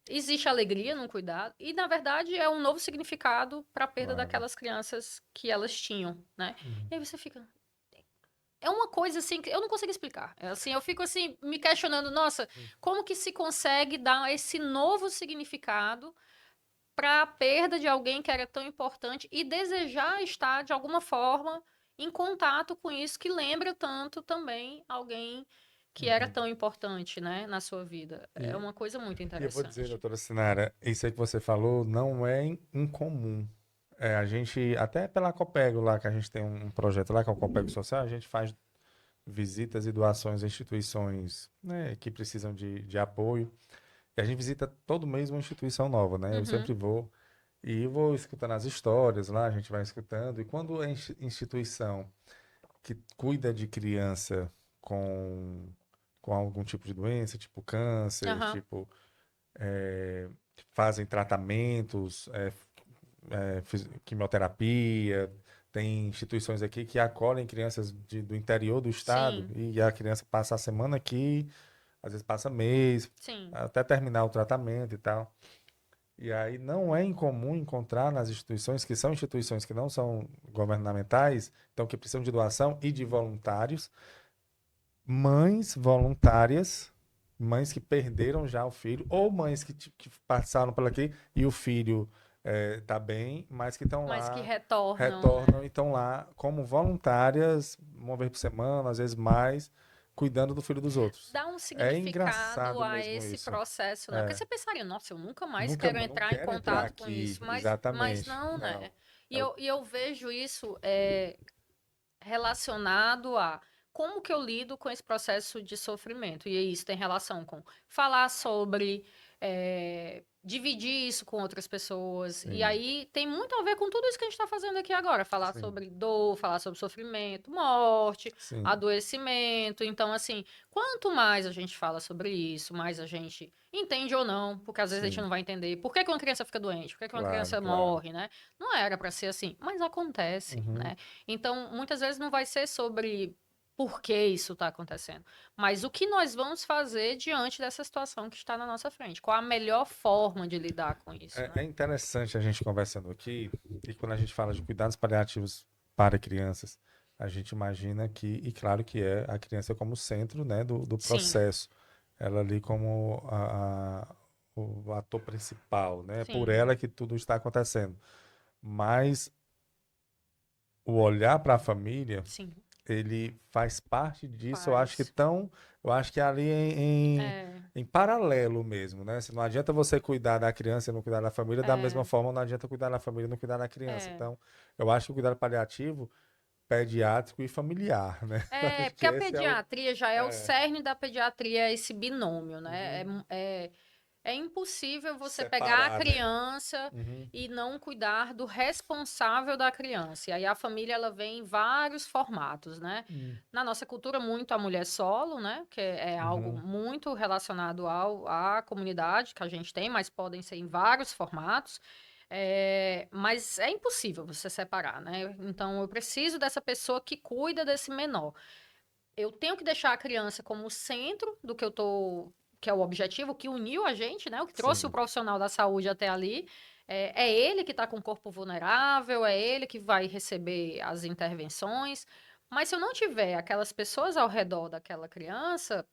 Existe alegria no cuidado e, na verdade, é um novo significado para a perda Claro. daquelas crianças que elas tinham, né? Uhum. E aí você fica, é uma coisa assim que eu não consigo explicar. É assim, eu fico assim me questionando, nossa, como que se consegue dar esse novo significado para a perda de alguém que era tão importante e desejar estar de alguma forma em contato com isso que lembra tanto também alguém que era Uhum. tão importante, né, na sua vida. É E, uma coisa muito e eu vou dizer, interessante. doutora Sinara, isso aí que você falou não é incomum. A gente, até pela Copego lá, que a gente tem um projeto lá, que é o Copego Social, a gente faz visitas e doações a instituições, né, que precisam de apoio. E a gente visita todo mês uma instituição nova, né? Eu Uhum, sempre vou e vou escutando as histórias lá, a gente vai escutando. E quando a instituição que cuida de criança com, com algum tipo de doença, tipo câncer, aham, tipo, fazem tratamentos, quimioterapia, tem instituições aqui que acolhem crianças do interior do estado sim, e a criança passa a semana aqui, às vezes passa mês, sim, até terminar o tratamento e tal. E aí não é incomum encontrar nas instituições, que são instituições que não são governamentais, então que precisam de doação e de voluntários, mães voluntárias, mães que perderam já o filho, ou mães que passaram por aqui e o filho está bem, mas que estão mas que lá, retornam, retornam né? e estão lá como voluntárias, uma vez por semana, às vezes mais, cuidando do filho dos outros. Dá um É significado engraçado a mesmo esse isso. processo, né? Porque É. você pensaria, nossa, eu nunca mais Nunca, quero não entrar em quero entrar contato com aqui, isso, mas exatamente. não, Não. né? E É o- eu vejo isso relacionado a como que eu lido com esse processo de sofrimento. E isso tem relação com falar sobre, dividir isso com outras pessoas. E Sim, aí tem muito a ver com tudo isso que a gente está fazendo aqui agora. Falar sim, sobre dor, falar sobre sofrimento, morte, sim, adoecimento. Então, assim, quanto mais a gente fala sobre isso, mais a gente entende ou não, porque às vezes a gente sim. não vai entender por que que uma criança fica doente, por que que uma Claro, criança claro. morre, né? Não era para ser assim, mas acontece, Uhum. né? Então, muitas vezes não vai ser sobre por que isso está acontecendo, mas o que nós vamos fazer diante dessa situação que está na nossa frente. Qual a melhor forma de lidar com isso, É né? interessante a gente conversando aqui, e quando a gente fala de cuidados paliativos para crianças, a gente imagina que, e claro que é a criança como centro, né, do Sim, processo. Ela ali como o ator principal, né? Por sim, ela que tudo está acontecendo. Mas o olhar para a família sim, ele faz parte disso, faz. eu acho que é ali É, em paralelo mesmo, né? Se não adianta você cuidar da criança e não cuidar da família, da mesma é, forma não adianta cuidar da família e não cuidar da criança. é, Então, eu acho que o cuidado paliativo pediátrico e familiar, né? É, Acho porque que a esse é o... pediatria já é o É, cerne da pediatria, esse binômio, né? uhum. É impossível você pegar a Separar, né? criança Uhum. e não cuidar do responsável da criança. E aí a família ela vem em vários formatos, né? Na nossa cultura, muito a mulher solo, né? Que é algo Uhum. muito relacionado à comunidade que a gente tem, mas podem ser em vários formatos. Mas é impossível você separar, né? Então eu preciso dessa pessoa que cuida desse menor. Eu tenho que deixar a criança como o centro do que eu tô, que é o objetivo, que uniu a gente, né? O que trouxe o Sim, profissional da saúde até ali. É ele que está com o corpo vulnerável, é ele que vai receber as intervenções. Mas se eu não tiver aquelas pessoas ao redor daquela criança,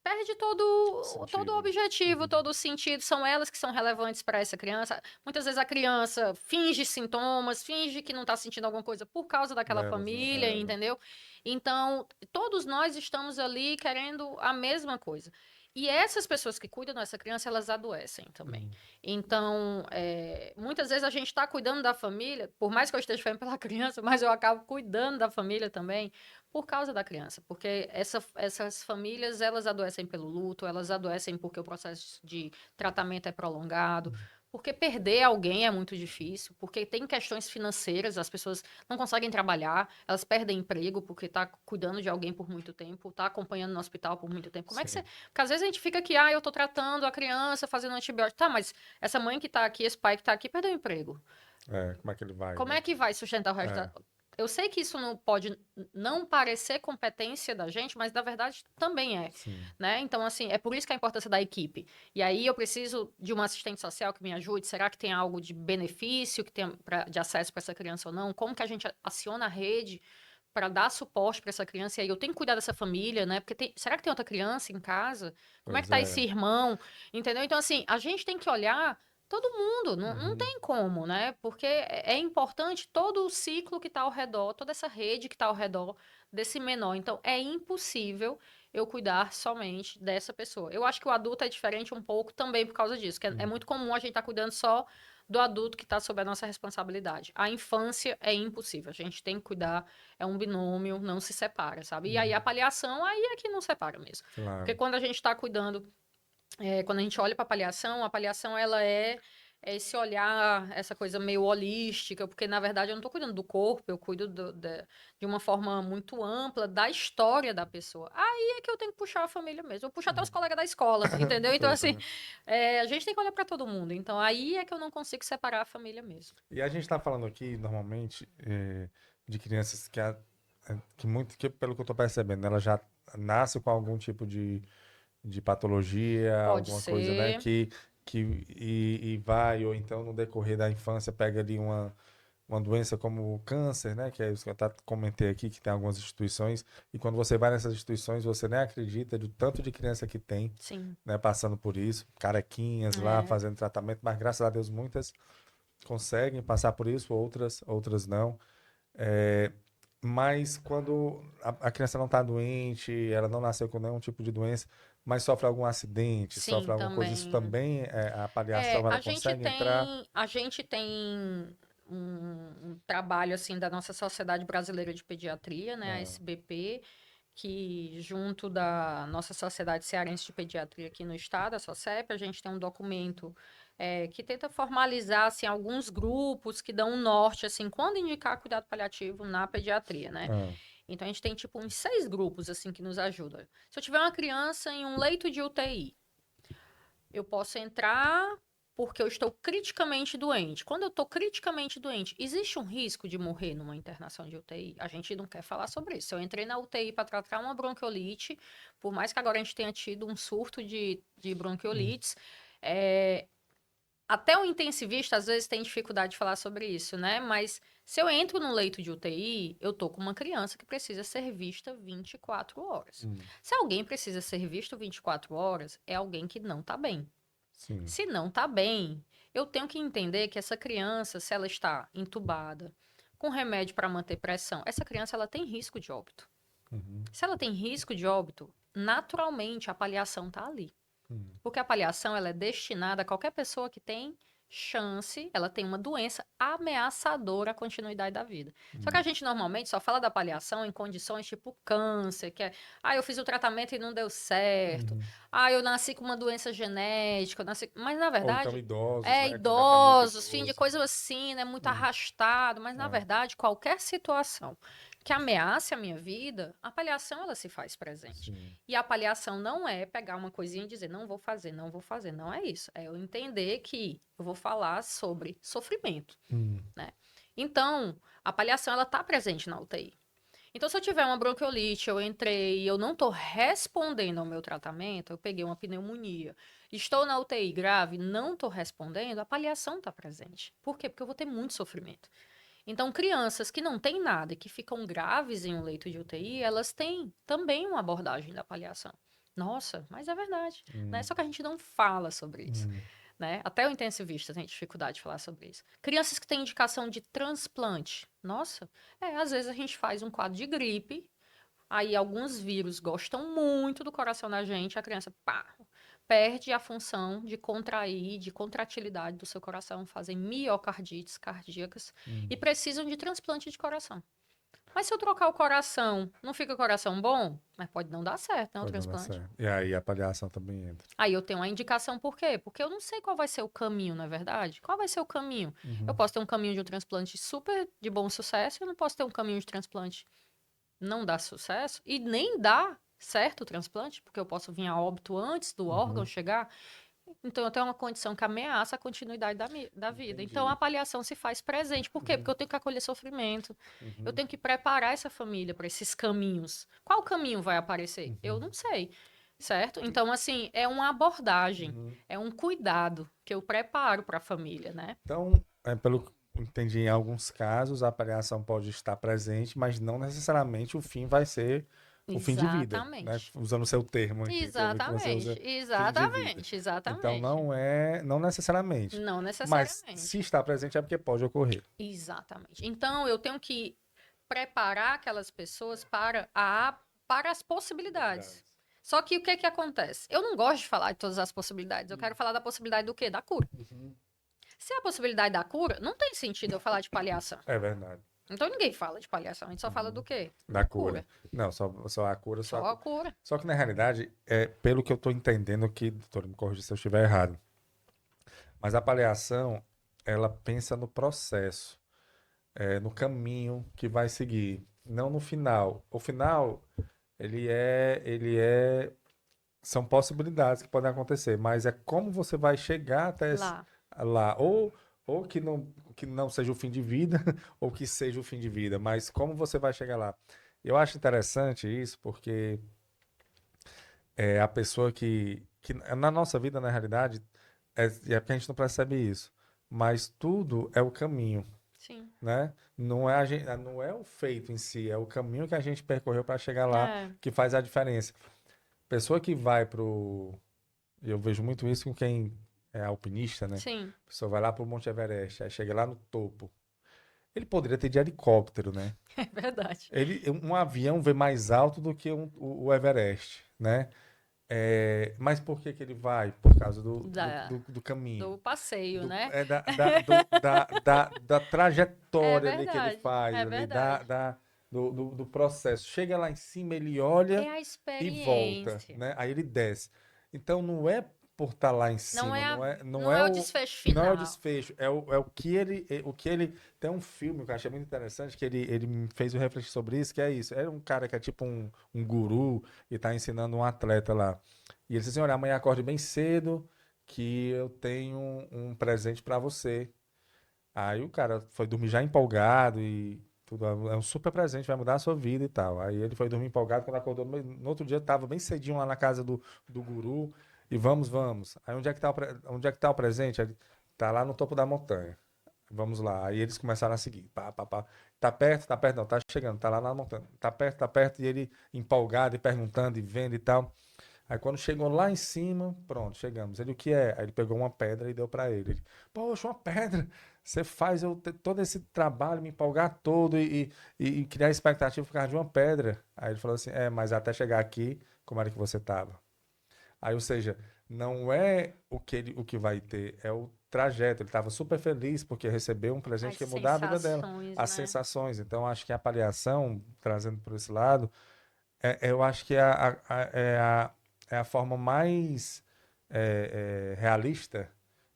perde todo o sentido. objetivo, Uhum. todo o sentido. São elas que são relevantes para essa criança. Muitas vezes a criança finge sintomas, finge que não está sentindo alguma coisa por causa daquela Delas, né? família, entendeu? Então, todos nós estamos ali querendo a mesma coisa. E essas pessoas que cuidam dessa criança, elas adoecem também. Uhum. Então, muitas vezes a gente está cuidando da família, por mais que eu esteja fazendo pela criança, mas eu acabo cuidando da família também, por causa da criança, porque essas famílias, elas adoecem pelo luto, elas adoecem porque o processo de tratamento é prolongado, porque perder alguém é muito difícil, porque tem questões financeiras, as pessoas não conseguem trabalhar, elas perdem emprego porque tá cuidando de alguém por muito tempo, tá acompanhando no hospital por muito tempo. Como é que você... Sim. Porque às vezes a gente fica aqui, eu tô tratando a criança, fazendo antibiótico. Tá, mas essa mãe que tá aqui, esse pai que tá aqui, perdeu o emprego. É, como é que ele vai, Como né? é que vai sustentar o resto É, da... Eu sei que isso não pode não parecer competência da gente, mas na verdade também é, sim. né? Então, assim, é por isso que a importância da equipe. E aí eu preciso de uma assistente social que me ajude. Será que tem algo de benefício que tem de acesso para essa criança ou não? Como que a gente aciona a rede para dar suporte para essa criança? E aí eu tenho que cuidar dessa família, né? Porque será que tem outra criança em casa? Como é que Pois tá esse é. irmão? Entendeu? Então, assim, a gente tem que olhar todo mundo, não Uhum. tem como, né? Porque é importante todo o ciclo que está ao redor, toda essa rede que está ao redor desse menor. Então, é impossível eu cuidar somente dessa pessoa. Eu acho que o adulto é diferente um pouco também por causa disso, que é Uhum. muito comum a gente estar cuidando só do adulto que está sob a nossa responsabilidade. A infância é impossível, a gente tem que cuidar, é um binômio, não se separa, sabe? E aí a Uhum. paliação, aí é que não separa mesmo. Porque Claro. quando a gente está cuidando quando a gente olha para a paliação ela é esse olhar, essa coisa meio holística, porque na verdade eu não estou cuidando do corpo, eu cuido de uma forma muito ampla da história da pessoa. Aí é que eu tenho que puxar a família mesmo, eu puxo até os Uhum. colegas da escola, entendeu? Então, Pois assim, é. a gente tem que olhar para todo mundo. Então, aí é que eu não consigo separar a família mesmo. E a gente está falando aqui, normalmente, de crianças que muito, que pelo que eu estou percebendo, ela já nasce com algum tipo de patologia, Pode alguma coisa, né? ser, E vai, ou então no decorrer da infância pega ali uma doença como o câncer, né? Que é isso que eu comentei aqui, que tem algumas instituições, e quando você vai nessas instituições, você nem acredita do tanto de criança que tem, sim. né? Passando por isso, carequinhas lá, É, fazendo tratamento, mas graças a Deus muitas conseguem passar por isso, outras não. É, mas quando a criança não está doente, ela não nasceu com nenhum tipo de doença, mas sofre algum acidente, sim, sofre alguma coisa, isso também. também, a paliação, ela consegue entrar? A gente tem um trabalho assim da nossa Sociedade Brasileira de Pediatria, né, a Ah, SBP, que junto da nossa Sociedade Cearense de Pediatria aqui no estado, a SOCEP, a gente tem um documento que tenta formalizar assim alguns grupos que dão um norte assim quando indicar cuidado paliativo na pediatria, né? ah, Então a gente tem tipo uns 6 grupos assim que nos ajudam. Se eu tiver uma criança em um leito de UTI, eu posso entrar porque eu estou criticamente doente. Quando eu estou criticamente doente, existe um risco de morrer numa internação de UTI? A gente não quer falar sobre isso. Eu entrei na UTI para tratar uma bronquiolite, por mais que agora a gente tenha tido um surto de hum, bronquiolites, até o intensivista às vezes tem dificuldade de falar sobre isso, né? Mas se eu entro num leito de UTI, eu tô com uma criança que precisa ser vista 24 horas. hum, Se alguém precisa ser visto 24 horas, é alguém que não tá bem. sim, Se não tá bem, eu tenho que entender que essa criança, se ela está entubada, com remédio para manter pressão, essa criança ela tem risco de óbito. uhum, Se ela tem risco de óbito, naturalmente a paliação tá ali. hum, Porque a paliação ela é destinada a qualquer pessoa que tem chance, ela tem uma doença ameaçadora à continuidade da vida. Só que a gente normalmente só fala da paliação em condições tipo câncer, que é, eu fiz o tratamento e não deu certo. Uhum. Eu nasci com uma doença genética, mas na Ou então verdade, idosos, né? Quando já tá muito idosos, fim de idoso. coisa assim, né, muito Uhum. arrastado, mas na É. verdade, qualquer situação que ameace a minha vida, a paliação ela se faz presente. Sim. E a paliação não é pegar uma coisinha e dizer, não vou fazer, não vou fazer. Não é isso. É eu entender que eu vou falar sobre sofrimento, né? Então, a paliação, ela tá presente na UTI. Então, se eu tiver uma bronquiolite, eu entrei e eu não estou respondendo ao meu tratamento, eu peguei uma pneumonia, estou na UTI grave, não estou respondendo, a paliação está presente. Por quê? Porque eu vou ter muito sofrimento. Então, crianças que não têm nada e que ficam graves em um leito de UTI, elas têm também uma abordagem da paliação. Nossa, mas é verdade, né? Só que a gente não fala sobre isso, né? Até o intensivista tem dificuldade de falar sobre isso. Crianças que têm indicação de transplante. Nossa, às vezes a gente faz um quadro de gripe, aí alguns vírus gostam muito do coração da gente, a criança, pá, perde a função de contrair, de contratilidade do seu coração, fazem miocardites cardíacas e precisam de transplante de coração. Mas se eu trocar o coração, não fica o coração bom? Mas pode não dar certo, né, o Pode não dar transplante. certo. E aí a palhação também entra. Aí eu tenho uma indicação por quê? Porque eu não sei qual vai ser o caminho, não é verdade? Qual vai ser o caminho? Eu posso ter um caminho de um transplante super de bom sucesso, eu não posso ter um caminho de transplante não dar sucesso e nem dar certo o transplante, porque eu posso vir a óbito antes do órgão chegar. Então, eu tenho uma condição que ameaça a continuidade da vida. Então, a Entendi. paliação se faz presente. Por quê? Porque eu tenho que acolher sofrimento. Eu tenho que preparar essa família para esses caminhos. Qual caminho vai aparecer? Eu não sei. Certo? Então, assim, é uma abordagem, é um cuidado que eu preparo para a família, né? Então, pelo que eu entendi, em alguns casos a palhação pode estar presente, mas não necessariamente o fim vai ser o fim de vida, né? Exatamente. Usando o seu termo aqui, que eu vi que você Exatamente. usa fim de vida. Exatamente. Então Exatamente. não necessariamente. Não Mas se necessariamente. está presente é porque pode ocorrer. Exatamente. Então, eu tenho que preparar aquelas pessoas para as possibilidades. Possibilidades. Só que o que que acontece? Eu não gosto de falar de todas as possibilidades. Eu quero falar da possibilidade do quê? Da cura. Se é a possibilidade da cura, não tem sentido eu falar de paliação. É verdade. Então ninguém fala de paliação, a gente só fala do quê? Da cura. Não, só a cura, só a Só a cura. cura. Só que na realidade, pelo que eu estou entendendo aqui, doutor, me corrija se eu estiver errado. Mas a palhação, ela pensa no processo, no caminho que vai seguir, não no final. O final, são possibilidades que podem acontecer, mas é como você vai chegar até Lá. lá. Ou que não seja o fim de vida, ou que seja o fim de vida, mas como você vai chegar lá. Eu acho interessante isso, porque é a pessoa que na nossa vida, na realidade, é porque a gente não percebe isso, mas tudo é o caminho, Sim. né? Não é o feito em si, é o caminho que a gente percorreu para chegar lá É, que faz a diferença. Pessoa que vai eu vejo muito isso com quem é alpinista, né? sim. A pessoa vai lá pro Monte Everest, aí chega lá no topo. Ele poderia ter de helicóptero, né? É verdade. Um avião vê mais alto do que o Everest, né? Mas por que que ele vai? Por causa do caminho. Do passeio, Do, né? é, da É trajetória ali que ele verdade. faz, É ali, verdade. do processo. Chega lá em cima, ele olha É a e volta, experiência. né? Aí ele desce. Então não é por estar lá em Não cima, é, não não é é o desfecho não é o final. desfecho, o que ele tem um filme que eu achei muito interessante que ele me fez eu refletir sobre isso, que é isso. É um cara que é tipo um guru e está ensinando um atleta lá. E ele disse assim: "Olha, amanhã acorde bem cedo que eu tenho um presente para você". Aí o cara foi dormir já empolgado e tudo, é um super presente, vai mudar a sua vida e tal. Aí ele foi dormir empolgado, quando acordou no outro dia estava bem cedinho lá na casa do guru e vamos. Aí onde é que tá o presente? Ele tá lá no topo da montanha. Vamos lá. Aí eles começaram a seguir. Pá, pá, pá. Tá perto, não, tá chegando, tá lá na montanha. Tá perto, e ele empolgado e perguntando e vendo e tal. Aí quando chegou lá em cima, pronto, chegamos. Ele, o que é? Aí ele pegou uma pedra e deu pra ele. Ele, poxa, uma pedra. Você faz eu ter todo esse trabalho, me empolgar todo e criar expectativa por causa de uma pedra. Aí ele falou assim: mas até chegar aqui, como era que você tava? Aí, ou seja, não é o que vai ter, é o trajeto. Ele estava super feliz porque recebeu um presente As que ia mudar a vida dela. sensações, As né? sensações. Então, acho que a palhação, trazendo por esse lado, eu acho que é a forma mais realista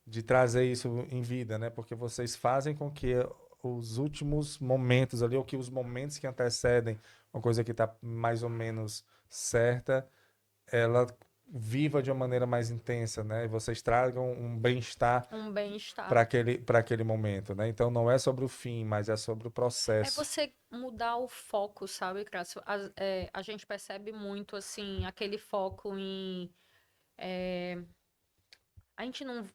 de trazer isso em vida, né? Porque vocês fazem com que os últimos momentos ali, ou que os momentos que antecedem uma coisa que está mais ou menos certa, ela viva de uma maneira mais intensa, né? E vocês tragam um bem-estar Um bem-estar. para aquele momento, né? Então não é sobre o fim, mas é sobre o É processo. você mudar o foco, sabe, Crácio? A gente percebe muito, assim, aquele foco em. A gente não.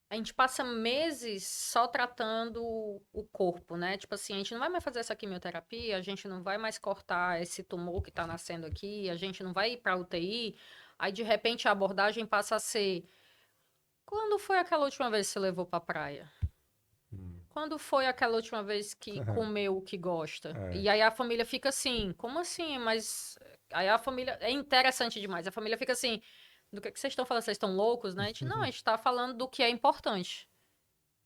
A gente passa meses só tratando o corpo, né? Tipo assim, a gente não vai mais fazer essa quimioterapia, a gente não vai mais cortar esse tumor que tá nascendo aqui, a gente não vai ir pra UTI. Aí, de repente, a abordagem passa a ser: quando foi aquela última vez que você levou pra praia? Quando foi aquela última vez que comeu o que gosta? É. E aí a família fica assim, como assim? Mas aí a família é interessante demais. A família fica assim, do que vocês estão falando? Vocês estão loucos, né? Não, a gente tá falando do que é importante.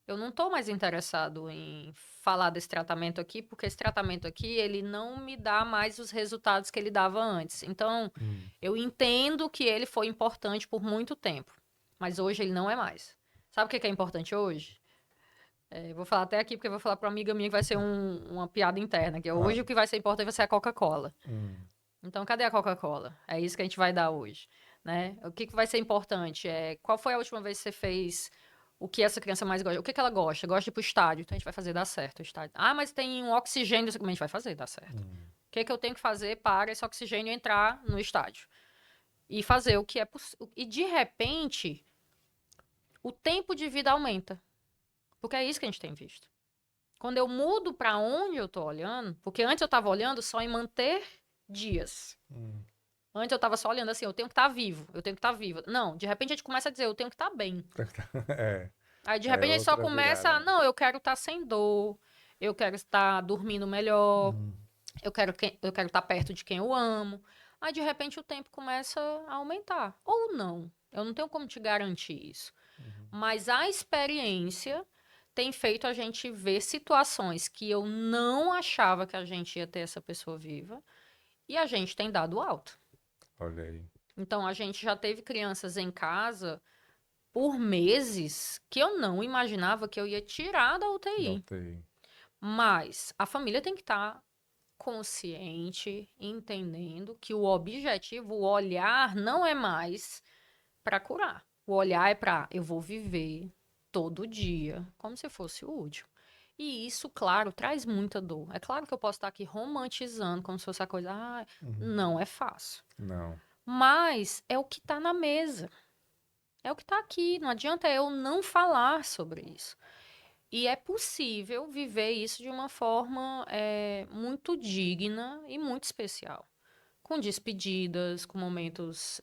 Eu não tô mais interessado em falar desse tratamento aqui, porque esse tratamento aqui, ele não me dá mais os resultados que ele dava antes. Então, eu entendo que ele foi importante por muito tempo, mas hoje ele não é mais. Sabe o que é importante hoje? Vou falar até aqui, porque eu vou falar para uma amiga minha que vai ser uma piada interna, que é Ah, hoje o que vai ser importante vai ser a Coca-Cola. hum, Então, cadê a Coca-Cola? É isso que a gente vai dar hoje, né? O que vai ser importante? Qual foi a última vez que você fez o que essa criança mais gosta? O que ela gosta? Gosta de ir pro estádio. Então, a gente vai fazer dar certo o estádio. Ah, mas tem um oxigênio. A gente vai fazer dar certo. O que eu tenho que fazer para esse oxigênio entrar no estádio? E fazer o que é possível. E, de repente, o tempo de vida aumenta. Porque é isso que a gente tem visto. Quando eu mudo para onde eu tô olhando, porque antes eu estava olhando só em manter dias. hum. Antes eu estava só olhando assim, eu tenho que estar vivo, eu tenho que estar viva. Não, de repente a gente começa a dizer, eu tenho que estar bem. É, Aí de é repente a gente só outra começa, virada. não, eu quero estar sem dor, eu quero estar dormindo melhor, Hum, eu quero estar perto de quem eu amo. Aí de repente o tempo começa a aumentar. Ou não. Eu não tenho como te garantir isso. Mas a experiência tem feito a gente ver situações que eu não achava que a gente ia ter essa pessoa viva e a gente tem dado alta. olha aí. Então a gente já teve crianças em casa por meses que eu não imaginava que eu ia tirar da UTI. Notei. Mas a família tem que estar consciente, entendendo que o objetivo, o olhar, não é mais para curar. O olhar é para eu vou viver todo dia como se fosse o último. E isso, claro, traz muita dor. É claro que eu posso estar aqui romantizando como se fosse a coisa, não é fácil. Não. Mas é o que está na mesa. É o que está aqui. Não adianta eu não falar sobre isso. E é possível viver isso de uma forma muito digna e muito especial. Com despedidas, com momentos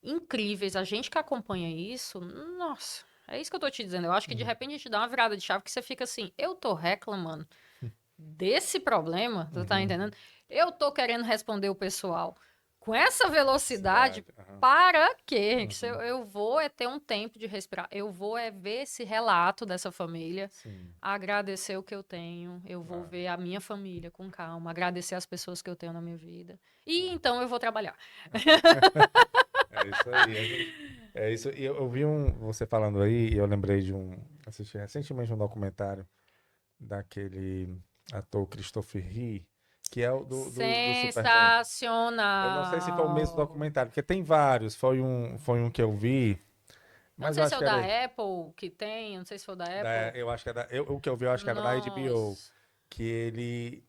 incríveis. A gente que acompanha isso, nossa, é isso que eu tô te dizendo. Eu acho que de repente a gente dá uma virada de chave que você fica assim, eu tô reclamando desse problema, tu tá entendendo? Eu tô querendo responder o pessoal com essa velocidade. Cidade. Aham. Para quê? Que eu vou ter um tempo de respirar. Eu vou ver esse relato dessa família, Sim. agradecer o que eu tenho. Eu vou Claro. ver a minha família com calma, agradecer as pessoas que eu tenho na minha vida. E então eu vou trabalhar. É isso aí. É isso. E eu vi você falando aí, e eu lembrei assisti recentemente um documentário daquele ator Christopher Lee, que é o do Superman. Eu não sei se foi o mesmo Sensacional. documentário, porque tem vários. Foi um que eu vi, Eu não mas eu sei se acho é o que da era. Apple que tem, eu não sei se foi o da Apple. Eu acho que era. O que eu vi, eu acho que era da HBO. Nossa. Que ele.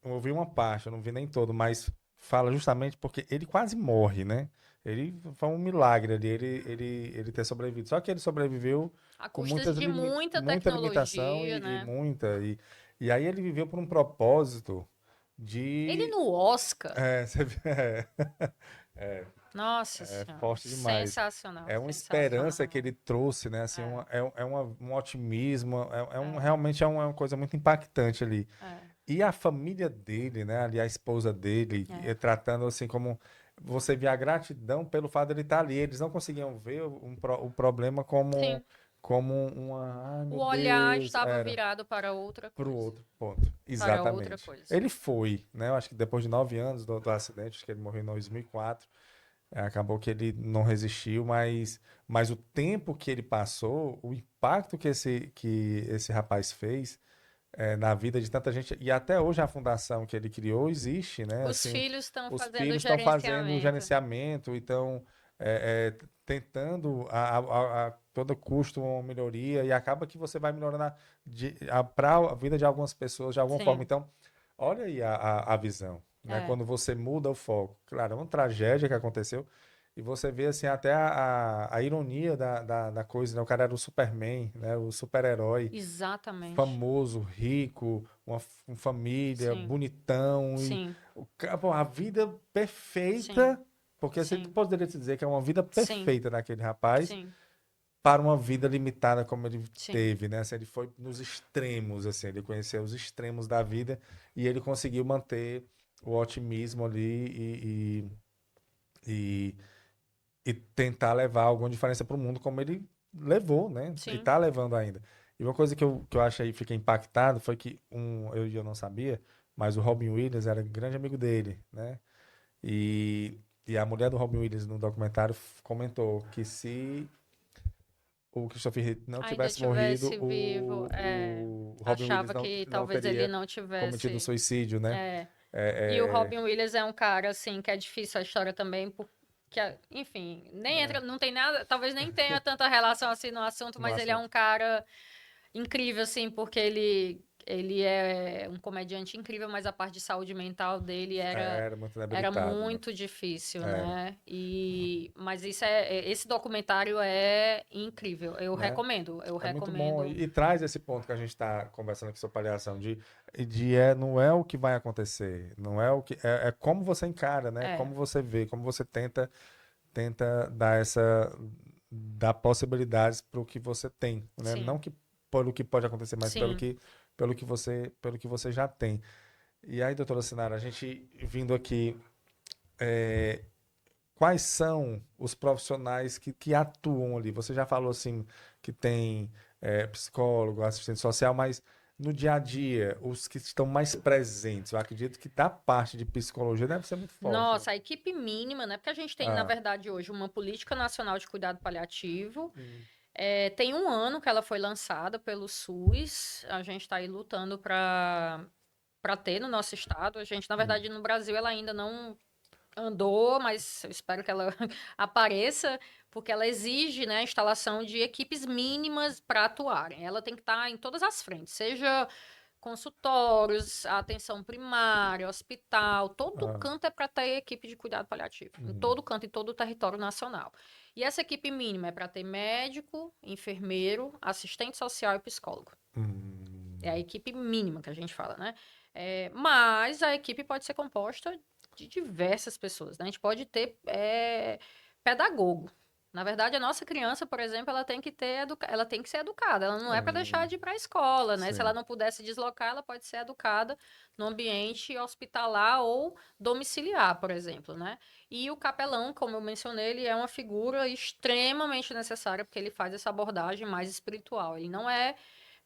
Eu ouvi uma parte, eu não vi nem todo, mas fala justamente porque ele quase morre, né? Ele foi um milagre ali, ele ter sobrevivido. Só que ele sobreviveu A com custas de muita muita limitação tecnologia, e né? muita. E aí ele viveu por um propósito Ele de. no Oscar. Você vê, Nossa é Senhora. forte demais. Sensacional, É uma esperança que sensacional. ele trouxe, né? Assim, É, um otimismo, é, realmente é uma coisa muito impactante ali. é, E a família dele, né? Ali a esposa dele, é. tratando assim como você vê a gratidão pelo fato de ele estar ali. Eles não conseguiam ver o problema como Sim. como uma, ai O meu olhar Deus, estava era virado para outra para o coisa. outro ponto. Para outra Exatamente. coisa. Ele foi, né? Eu acho que depois de 9 anos do acidente, acho que ele morreu em 2004, acabou que ele não resistiu, mas o tempo que ele passou, o impacto que esse rapaz fez na vida de tanta gente, e até hoje a fundação que ele criou existe, né? Os Assim, filhos estão os fazendo o filhos estão fazendo o gerenciamento. gerenciamento, então tentando a todo custo uma melhoria, e acaba que você vai melhorando para a vida de algumas pessoas de alguma forma. Sim, Então, olha aí a visão, né? é. Quando você muda o foco. Claro, é uma tragédia que aconteceu, e você vê assim até a ironia da coisa, né? O cara era o Superman, né? O super-herói Exatamente. famoso, rico, uma família, Sim, bonitão e sim, pô, a vida sim, perfeita, porque você sim, poderia te dizer que é uma vida sim, perfeita daquele rapaz sim, para uma vida limitada como ele sim, teve, né? Assim, ele foi nos extremos, assim, ele conheceu os extremos da vida e ele conseguiu manter o otimismo ali e, e tentar levar alguma diferença para o mundo como ele levou, né? E sim. está levando ainda. E uma coisa que eu achei, fiquei impactado, foi que eu não sabia, mas o Robin Williams era um grande amigo dele, né? E a mulher do Robin Williams no documentário comentou que se o Christopher Reeve não Ainda tivesse morrido, tivesse vivo, o Robin Williams achava não, que não talvez ele teria não cometido tivesse. suicídio, né? É. E o É, Robin Williams é um cara, assim, que é difícil a história também, porque, enfim, nem entra, não tem nada, talvez nem tenha tanta relação assim no assunto, no mas ele é um assunto. cara incrível, assim, porque ele é um comediante incrível, mas a parte de saúde mental dele Era muito era debilitado, né? muito difícil, Era, né? Mas esse documentário é incrível. né? Eu É muito bom recomendo. e traz esse ponto que a gente está conversando aqui sobre palhação não é o que vai acontecer, não é o que é como você encara, né? É, Como você vê, como você tenta dar possibilidades para o que você tem, né? Não sim, que pelo que pode acontecer, mas sim, pelo que você já tem. E aí, doutora Sinara, a gente vindo aqui, é, quais são os profissionais que atuam ali? Você já falou assim que tem psicólogo, assistente social, mas no dia a dia, os que estão mais presentes, eu acredito que da parte de psicologia deve ser muito forte. nossa, a equipe mínima, né? Porque a gente tem, na Ah, verdade, hoje uma política nacional de cuidado paliativo. hum, Tem um ano que ela foi lançada pelo SUS. A gente está aí lutando para ter no nosso estado. A gente, na hum, verdade, no Brasil ela ainda não andou, mas eu espero que ela apareça, porque ela exige, né, a instalação de equipes mínimas para atuarem. Ela tem que estar em todas as frentes, seja consultórios, atenção primária, hospital, todo ah, canto é para ter equipe de cuidado paliativo, em hum, todo canto, em todo o território nacional. E essa equipe mínima é para ter médico, enfermeiro, assistente social e psicólogo. É a hum, equipe mínima que a gente fala, né? Mas a equipe pode ser composta de diversas pessoas, né? A gente pode ter pedagogo. Na verdade, a nossa criança, por exemplo, ela tem que ser educada. Ela não é para deixar hum, de ir para a escola, né? Se ela sim. não puder se deslocar, ela pode ser educada no ambiente hospitalar ou domiciliar, por exemplo, né? E o capelão, como eu mencionei, ele é uma figura extremamente necessária porque ele faz essa abordagem mais espiritual. Ele não é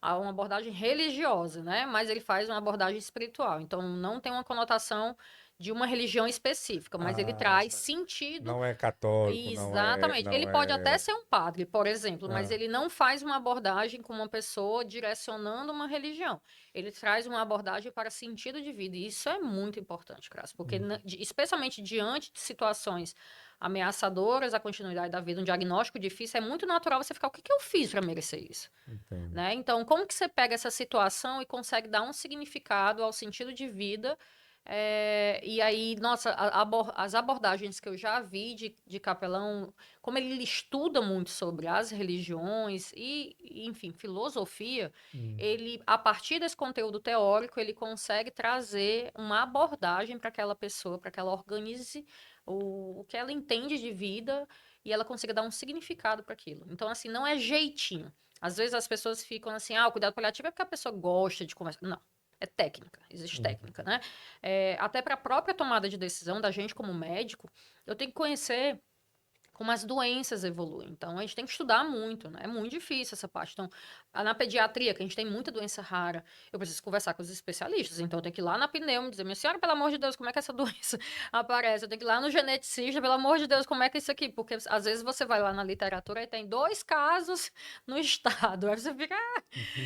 uma abordagem religiosa, né? Mas ele faz uma abordagem espiritual. Então, não tem uma conotação de uma religião específica, mas ele Ah, traz certo. sentido. Não é católico, Exatamente. Ele não pode até é. ser um padre, por exemplo, mas Ah, ele não faz uma abordagem com uma pessoa direcionando uma religião. Ele traz uma abordagem para sentido de vida. E isso é muito importante, Crasso, porque, hum, especialmente diante de situações ameaçadoras à continuidade da vida, um diagnóstico difícil, é muito natural você ficar: o que que eu fiz para merecer isso? entendo. Né? Então, como que você pega essa situação e consegue dar um significado ao sentido de vida? E aí, nossa, as abordagens que eu já vi de capelão, como ele estuda muito sobre as religiões enfim, filosofia, Hum, ele, a partir desse conteúdo teórico, ele consegue trazer uma abordagem para aquela pessoa, para que ela organize o que ela entende de vida e ela consiga dar um significado para aquilo. Então, assim, não é jeitinho. Às vezes as pessoas ficam assim: o cuidado paliativo é porque a pessoa gosta de conversar. Não, é técnica, existe hum, técnica, né? Até para a própria tomada de decisão da gente como médico, eu tenho que conhecer como as doenças evoluem. Então, a gente tem que estudar muito, né? É muito difícil essa parte. Então, na pediatria, que a gente tem muita doença rara, eu preciso conversar com os especialistas. Então, eu tenho que ir lá na pneumo e dizer, minha senhora, pelo amor de Deus, como é que essa doença aparece? Eu tenho que ir lá no geneticista, pelo amor de Deus, como é que é isso aqui? Porque, às vezes, você vai lá na literatura e tem 2 casos no estado. Aí você fica...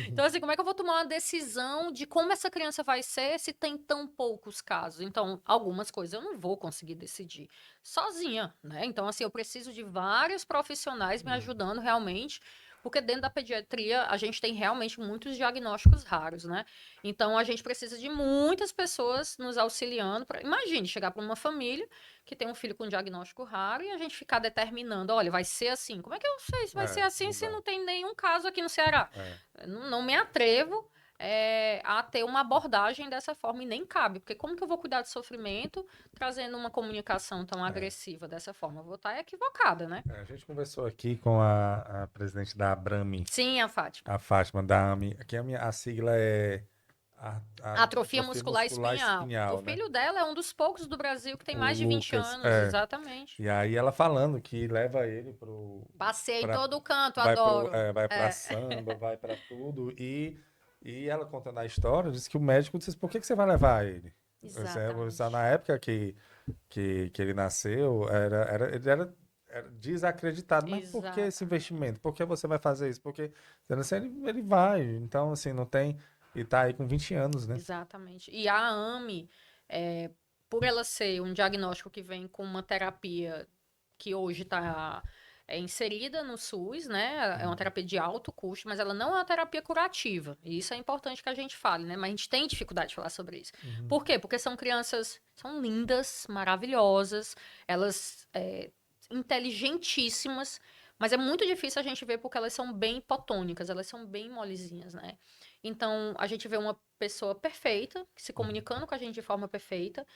Então, assim, como é que eu vou tomar uma decisão de como essa criança vai ser se tem tão poucos casos? Então, algumas coisas eu não vou conseguir decidir sozinha, né? Então, assim, eu preciso de vários profissionais me ajudando realmente, porque dentro da pediatria a gente tem realmente muitos diagnósticos raros, né? Então, a gente precisa de muitas pessoas nos auxiliando. Imagine chegar para uma família que tem um filho com diagnóstico raro e a gente ficar determinando, olha, vai ser assim. Como é que eu sei se vai ser assim se não tem nenhum caso aqui no Ceará? Não me atrevo a ter uma abordagem dessa forma e nem cabe, porque como que eu vou cuidar de sofrimento trazendo uma comunicação tão agressiva dessa forma? Eu vou estar equivocada, né? A gente conversou aqui com a presidente da Abrame, Sim, a Fátima. a Fátima da AMI. Aqui a sigla é Atrofia muscular espinhal. O né? filho dela é um dos poucos do Brasil que tem O mais de 20 Lucas, anos, exatamente. E aí ela falando que leva ele Passei em pra, todo canto, vai adoro. vai pra samba, vai pra tudo. E ela contando a história, disse que o médico disse, por que você vai levar ele? Exatamente. Na época que ele nasceu, ele era desacreditado. Mas por que esse Exatamente. investimento? Por que você vai fazer isso? Porque assim, ele vai. Então, assim, não tem... E tá aí com 20 anos, né? Exatamente. E a AME, por ela ser um diagnóstico que vem com uma terapia que hoje está inserida no SUS, né? É uma terapia de alto custo, mas ela não é uma terapia curativa. E isso é importante que a gente fale, né? Mas a gente tem dificuldade de falar sobre isso. Por quê? Porque são crianças, são lindas, maravilhosas, elas inteligentíssimas, mas é muito difícil a gente ver porque elas são bem hipotônicas, elas são bem molezinhas, né? Então, a gente vê uma pessoa perfeita, se comunicando com a gente de forma perfeita,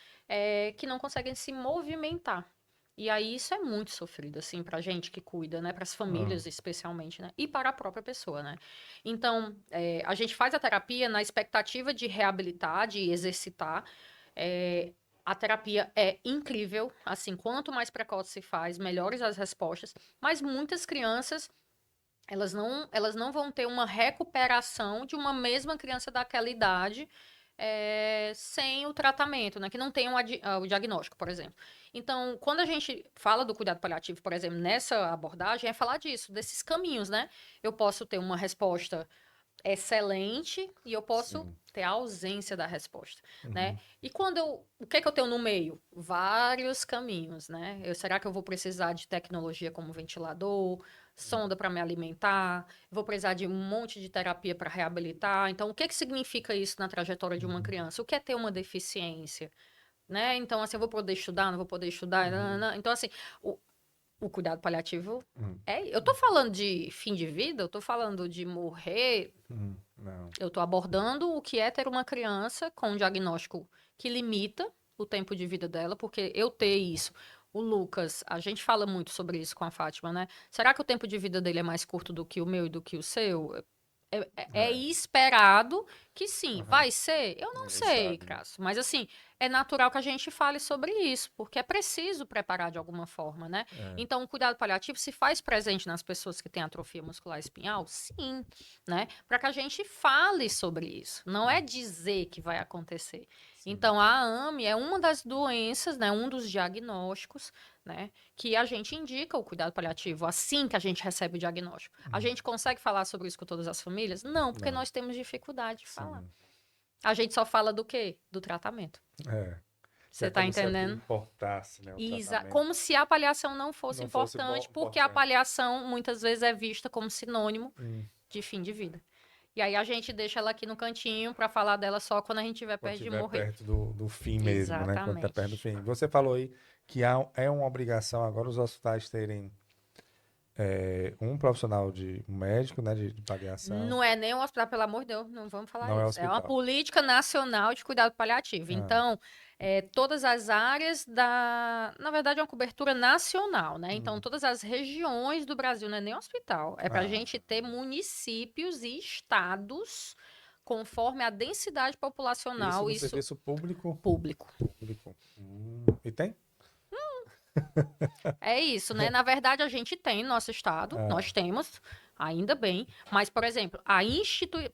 que não conseguem se movimentar. E aí isso é muito sofrido, assim, pra gente que cuida, né? Para as famílias, especialmente, né? E para a própria pessoa, né? Então, a gente faz a terapia na expectativa de reabilitar, de exercitar. A terapia é incrível, assim, quanto mais precoce se faz, melhores as respostas. Mas muitas crianças elas não vão ter uma recuperação de uma mesma criança daquela idade sem o tratamento, né? Que não tem o diagnóstico, por exemplo. Então, quando a gente fala do cuidado paliativo, por exemplo, nessa abordagem, é falar disso, desses caminhos, né? Eu posso ter uma resposta excelente e eu posso ter a ausência da resposta, né? E o que é que eu tenho no meio? Vários caminhos, né? Será que eu vou precisar de tecnologia como ventilador, sonda para me alimentar? Vou precisar de um monte de terapia para reabilitar? Então, o que significa isso na trajetória de uma criança? O que é ter uma deficiência? Né? Então, assim, eu vou poder estudar, não vou poder estudar. Nanana. Então, assim, o cuidado paliativo eu tô falando de fim de vida, eu tô falando de morrer, Não. eu tô abordando o que é ter uma criança com um diagnóstico que limita o tempo de vida dela, porque eu ter isso, o Lucas, a gente fala muito sobre isso com a Fátima, né? Será que o tempo de vida dele é mais curto do que o meu e do que o seu? É esperado que sim. Vai ser? Eu não Ninguém sei, sabe, né? Crasso. Mas assim, é natural que a gente fale sobre isso, porque é preciso preparar de alguma forma, né? Então, o cuidado paliativo se faz presente nas pessoas que têm atrofia muscular espinhal? Sim, né? Para que a gente fale sobre isso. Não é dizer que vai acontecer. Então, a AME é uma das doenças, né? Um dos diagnósticos, né? Que a gente indica o cuidado paliativo assim que a gente recebe o diagnóstico. A gente consegue falar sobre isso com todas as famílias? Não, porque Não. nós temos dificuldade de falar. Sim. A gente só fala do quê? Do tratamento. É. Que Você é tá como se aquilo entendendo? importasse, né? O tratamento. Como se a avaliação não fosse Não fosse importante, porque a importante. avaliação muitas vezes é vista como sinônimo Hum. de fim de vida. E aí a gente deixa ela aqui no cantinho para falar dela só quando a gente estiver Quando perto de estiver morrer. perto do fim mesmo, né? Quando está perto do Exatamente. fim. Você falou aí que é uma obrigação agora os hospitais terem um profissional um médico, né? De paliação. Não é nem um hospital, pelo amor de Deus, não vamos falar Não é isso. É uma hospital. política nacional de cuidado paliativo. Ah, Então, todas as áreas na verdade, é uma cobertura nacional, né? Então, todas as regiões do Brasil, não é nem hospital. É para a gente ter municípios e estados conforme a densidade isso populacional, no isso serviço público? público. Público. E tem? É isso, né? Na verdade, a gente tem no nosso estado, Ah, nós temos, ainda bem, mas, por exemplo,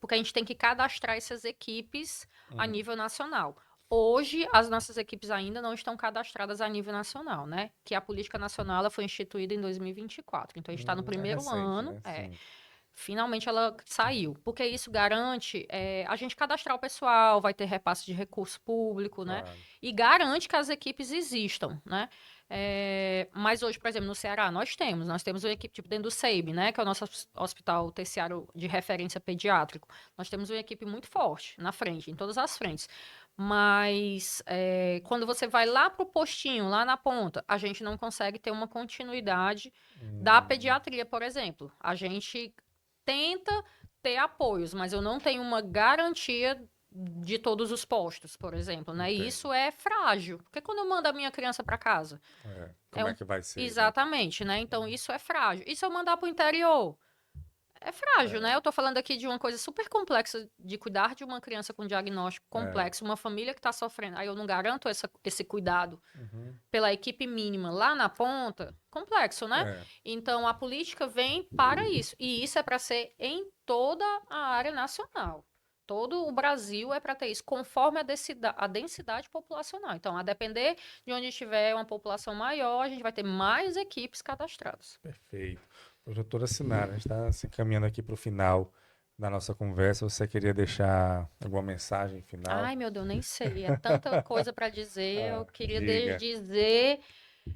porque a gente tem que cadastrar essas equipes a uhum. nível nacional. Hoje, as nossas equipes ainda não estão cadastradas a nível nacional, né? Que a política nacional ela foi instituída em 2024. Então, a gente está no É primeiro recente, ano, né? Sim. finalmente ela saiu, porque isso garante a gente cadastrar o pessoal, vai ter repasse de recurso público, né? Claro. E garante que as equipes existam, né? Mas hoje, por exemplo, no Ceará, nós temos uma equipe tipo dentro do SEIB, né? Que é o nosso hospital terciário de referência pediátrico. Nós temos uma equipe muito forte na frente, em todas as frentes. Mas quando você vai lá pro postinho, lá na ponta, a gente não consegue ter uma continuidade da Hum, pediatria, por exemplo. A gente tenta ter apoios, mas eu não tenho uma garantia de todos os postos, por exemplo, né? E entendo. isso é frágil, porque quando eu mando a minha criança para casa, É. é Como é um que vai ser, né? exatamente, né? Então isso é frágil. E se eu mandar para o interior? É frágil, né? É, Eu tô falando aqui de uma coisa super complexa de cuidar de uma criança com diagnóstico é. complexo, uma família que está sofrendo. Aí eu não garanto esse cuidado Uhum. pela equipe mínima lá na ponta, complexo, né? É. Então a política vem para isso. E isso é para ser em toda a área nacional. Todo o Brasil é para ter isso, conforme a densidade populacional. Então, a depender de onde tiver uma população maior, a gente vai ter mais equipes cadastradas. Perfeito. Doutora Sinara, a gente está se encaminhando aqui para o final da nossa conversa. Você queria deixar alguma mensagem final? Ai, meu Deus, nem sei. É tanta coisa para dizer. Eu Ah, queria diga. dizer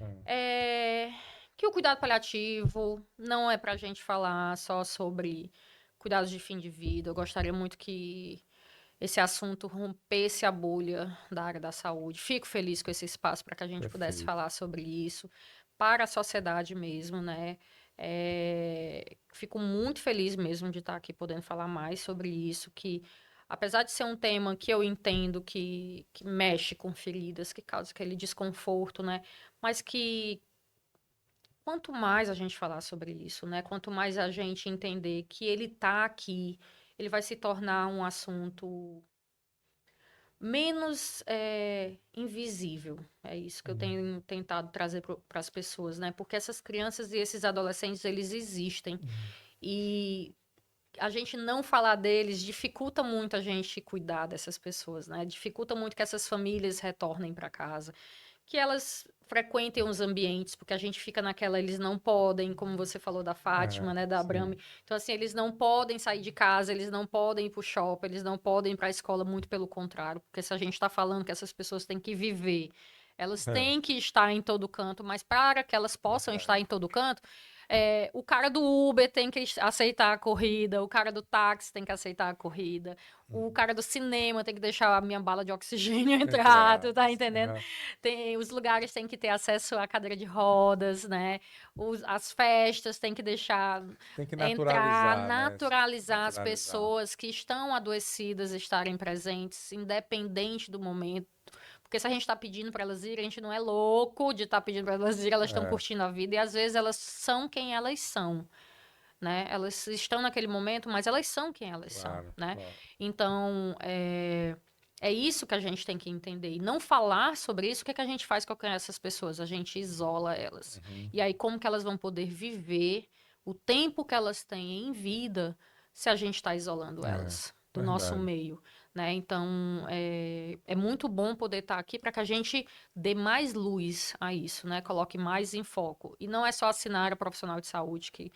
Ah, é, que o cuidado paliativo não é para a gente falar só sobre cuidados de fim de vida. Eu gostaria muito que esse assunto rompesse a bolha da área da saúde. Fico feliz com esse espaço para que a gente pudesse perfeito. falar sobre isso para a sociedade mesmo, né? Fico muito feliz mesmo de estar aqui podendo falar mais sobre isso, que apesar de ser um tema que eu entendo que mexe com feridas, que causa aquele desconforto, né? Mas que quanto mais a gente falar sobre isso, né? Quanto mais a gente entender que ele está aqui, ele vai se tornar um assunto menos invisível. É isso que eu Hum, tenho tentado trazer para as pessoas, né? Porque essas crianças e esses adolescentes, eles existem. hum. E a gente não falar deles dificulta muito a gente cuidar dessas pessoas, né? Dificulta muito que essas famílias retornem para casa, que elas frequentem os ambientes, porque a gente fica naquela, eles não podem, como você falou da É, Fátima, né, da sim. Abrame. Então, assim, eles não podem sair de casa, eles não podem ir para o shopping, eles não podem ir para a escola, muito pelo contrário, porque se a gente está falando que essas pessoas têm que viver, elas É, têm que estar em todo canto, mas para que elas possam verdade. estar em todo canto, o cara do Uber tem que aceitar a corrida, o cara do táxi tem que aceitar a corrida, o Uhum. cara do cinema tem que deixar a minha bala de oxigênio entrar, Entrar. tu tá entendendo? Aham. Os lugares têm que ter acesso à cadeira de rodas, né? As festas têm que deixar Tem que entrar, naturalizar, né? naturalizar as Naturalizar. pessoas que estão adoecidas estarem presentes, independente do momento. Porque se a gente está pedindo para elas irem, a gente não é louco de estar pedindo para elas irem, elas estão É, curtindo a vida e às vezes elas são quem elas são, né? Elas estão naquele momento, mas elas são quem elas são, claro, né? claro. Então, é isso que a gente tem que entender. E não falar sobre isso, o que é que a gente faz com essas pessoas? A gente isola elas. Uhum. E aí, como que elas vão poder viver o tempo que elas têm em vida se a gente está isolando É, elas do nosso verdade. meio, né? Então, é muito bom poder estar aqui para que a gente dê mais luz a isso, né? Coloque mais em foco. E não é só assinar a área profissional de saúde que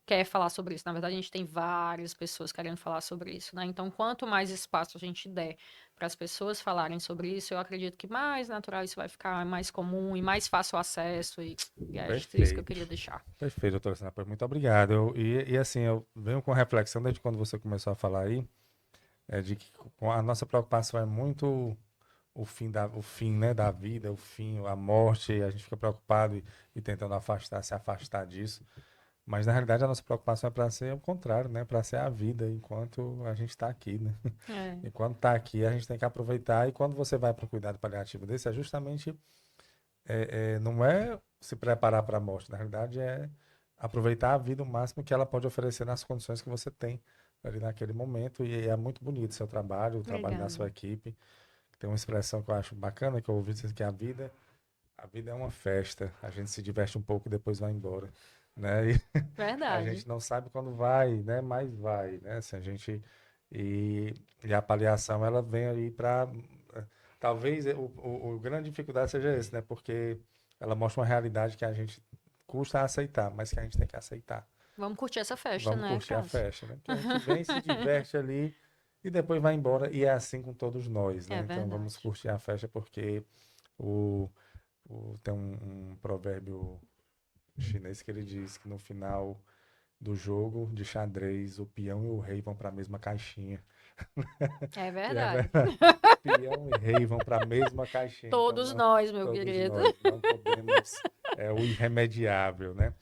quer falar sobre isso. Na verdade, a gente tem várias pessoas querendo falar sobre isso, né? Então, quanto mais espaço a gente der para as pessoas falarem sobre isso, eu acredito que mais natural isso vai ficar, mais comum e mais fácil acesso. E é isso que eu queria Perfeito. deixar. Perfeito, doutora Sinara. Muito obrigado. E assim, eu venho com reflexão desde quando você começou a falar aí, de que a nossa preocupação é muito o fim, né, da vida, o fim, a morte, a gente fica preocupado e tentando se afastar disso. Mas na realidade a nossa preocupação é para ser o contrário, né? Para ser a vida enquanto a gente está aqui, né? É, Enquanto está aqui, a gente tem que aproveitar. E quando você vai para um cuidado paliativo desse, é justamente não é se preparar para a morte, na realidade é aproveitar a vida o máximo que ela pode oferecer nas condições que você tem ali naquele momento. E é muito bonito o seu trabalho, o trabalho da obrigada. sua equipe. Tem uma expressão que eu acho bacana, que eu ouvi dizer que a vida A vida é uma festa, a gente se diverte um pouco e depois vai embora, né? E a Verdade. gente não sabe quando vai, né? Mas vai, né? Se a gente e a avaliação ela vem aí para talvez o grande dificuldade seja esse, né? Porque ela mostra uma realidade que a gente custa a aceitar, mas que a gente tem que aceitar. Vamos curtir essa festa, Vamos né, curtir a Cássio? festa, né? Porque a gente vem, se diverte ali e depois vai embora e é assim com todos nós, É né? Então vamos verdade. curtir a festa porque o, tem um provérbio chinês que ele diz que no final do jogo de xadrez, o peão e o rei vão para a mesma caixinha. É E é verdade. verdade. Peão e rei vão para a mesma caixinha. Então, Todos nós, meu todos querido. nós não podemos, o irremediável, né?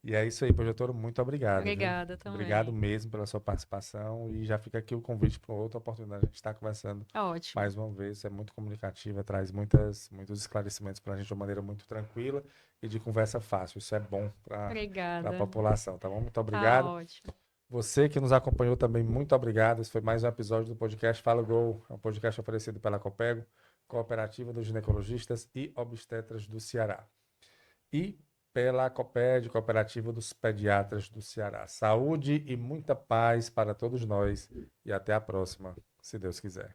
E é isso aí, projetor. Muito obrigado, viu? Obrigada Obrigado também. mesmo pela sua participação. E já fica aqui o convite para outra oportunidade. A gente está conversando Ótimo. mais uma vez. É muito comunicativa, traz muitos esclarecimentos para a gente de uma maneira muito tranquila e de conversa fácil. Isso é bom para a Obrigada. população, tá bom? Muito Tá obrigado. ótimo. Você que nos acompanhou também, muito obrigado. Esse foi mais um episódio do podcast Fala Gol. É um podcast oferecido pela Copego, Cooperativa dos Ginecologistas e Obstetras do Ceará. E pela COPED, Cooperativa dos Pediatras do Ceará. Saúde e muita paz para todos nós. E até a próxima, se Deus quiser.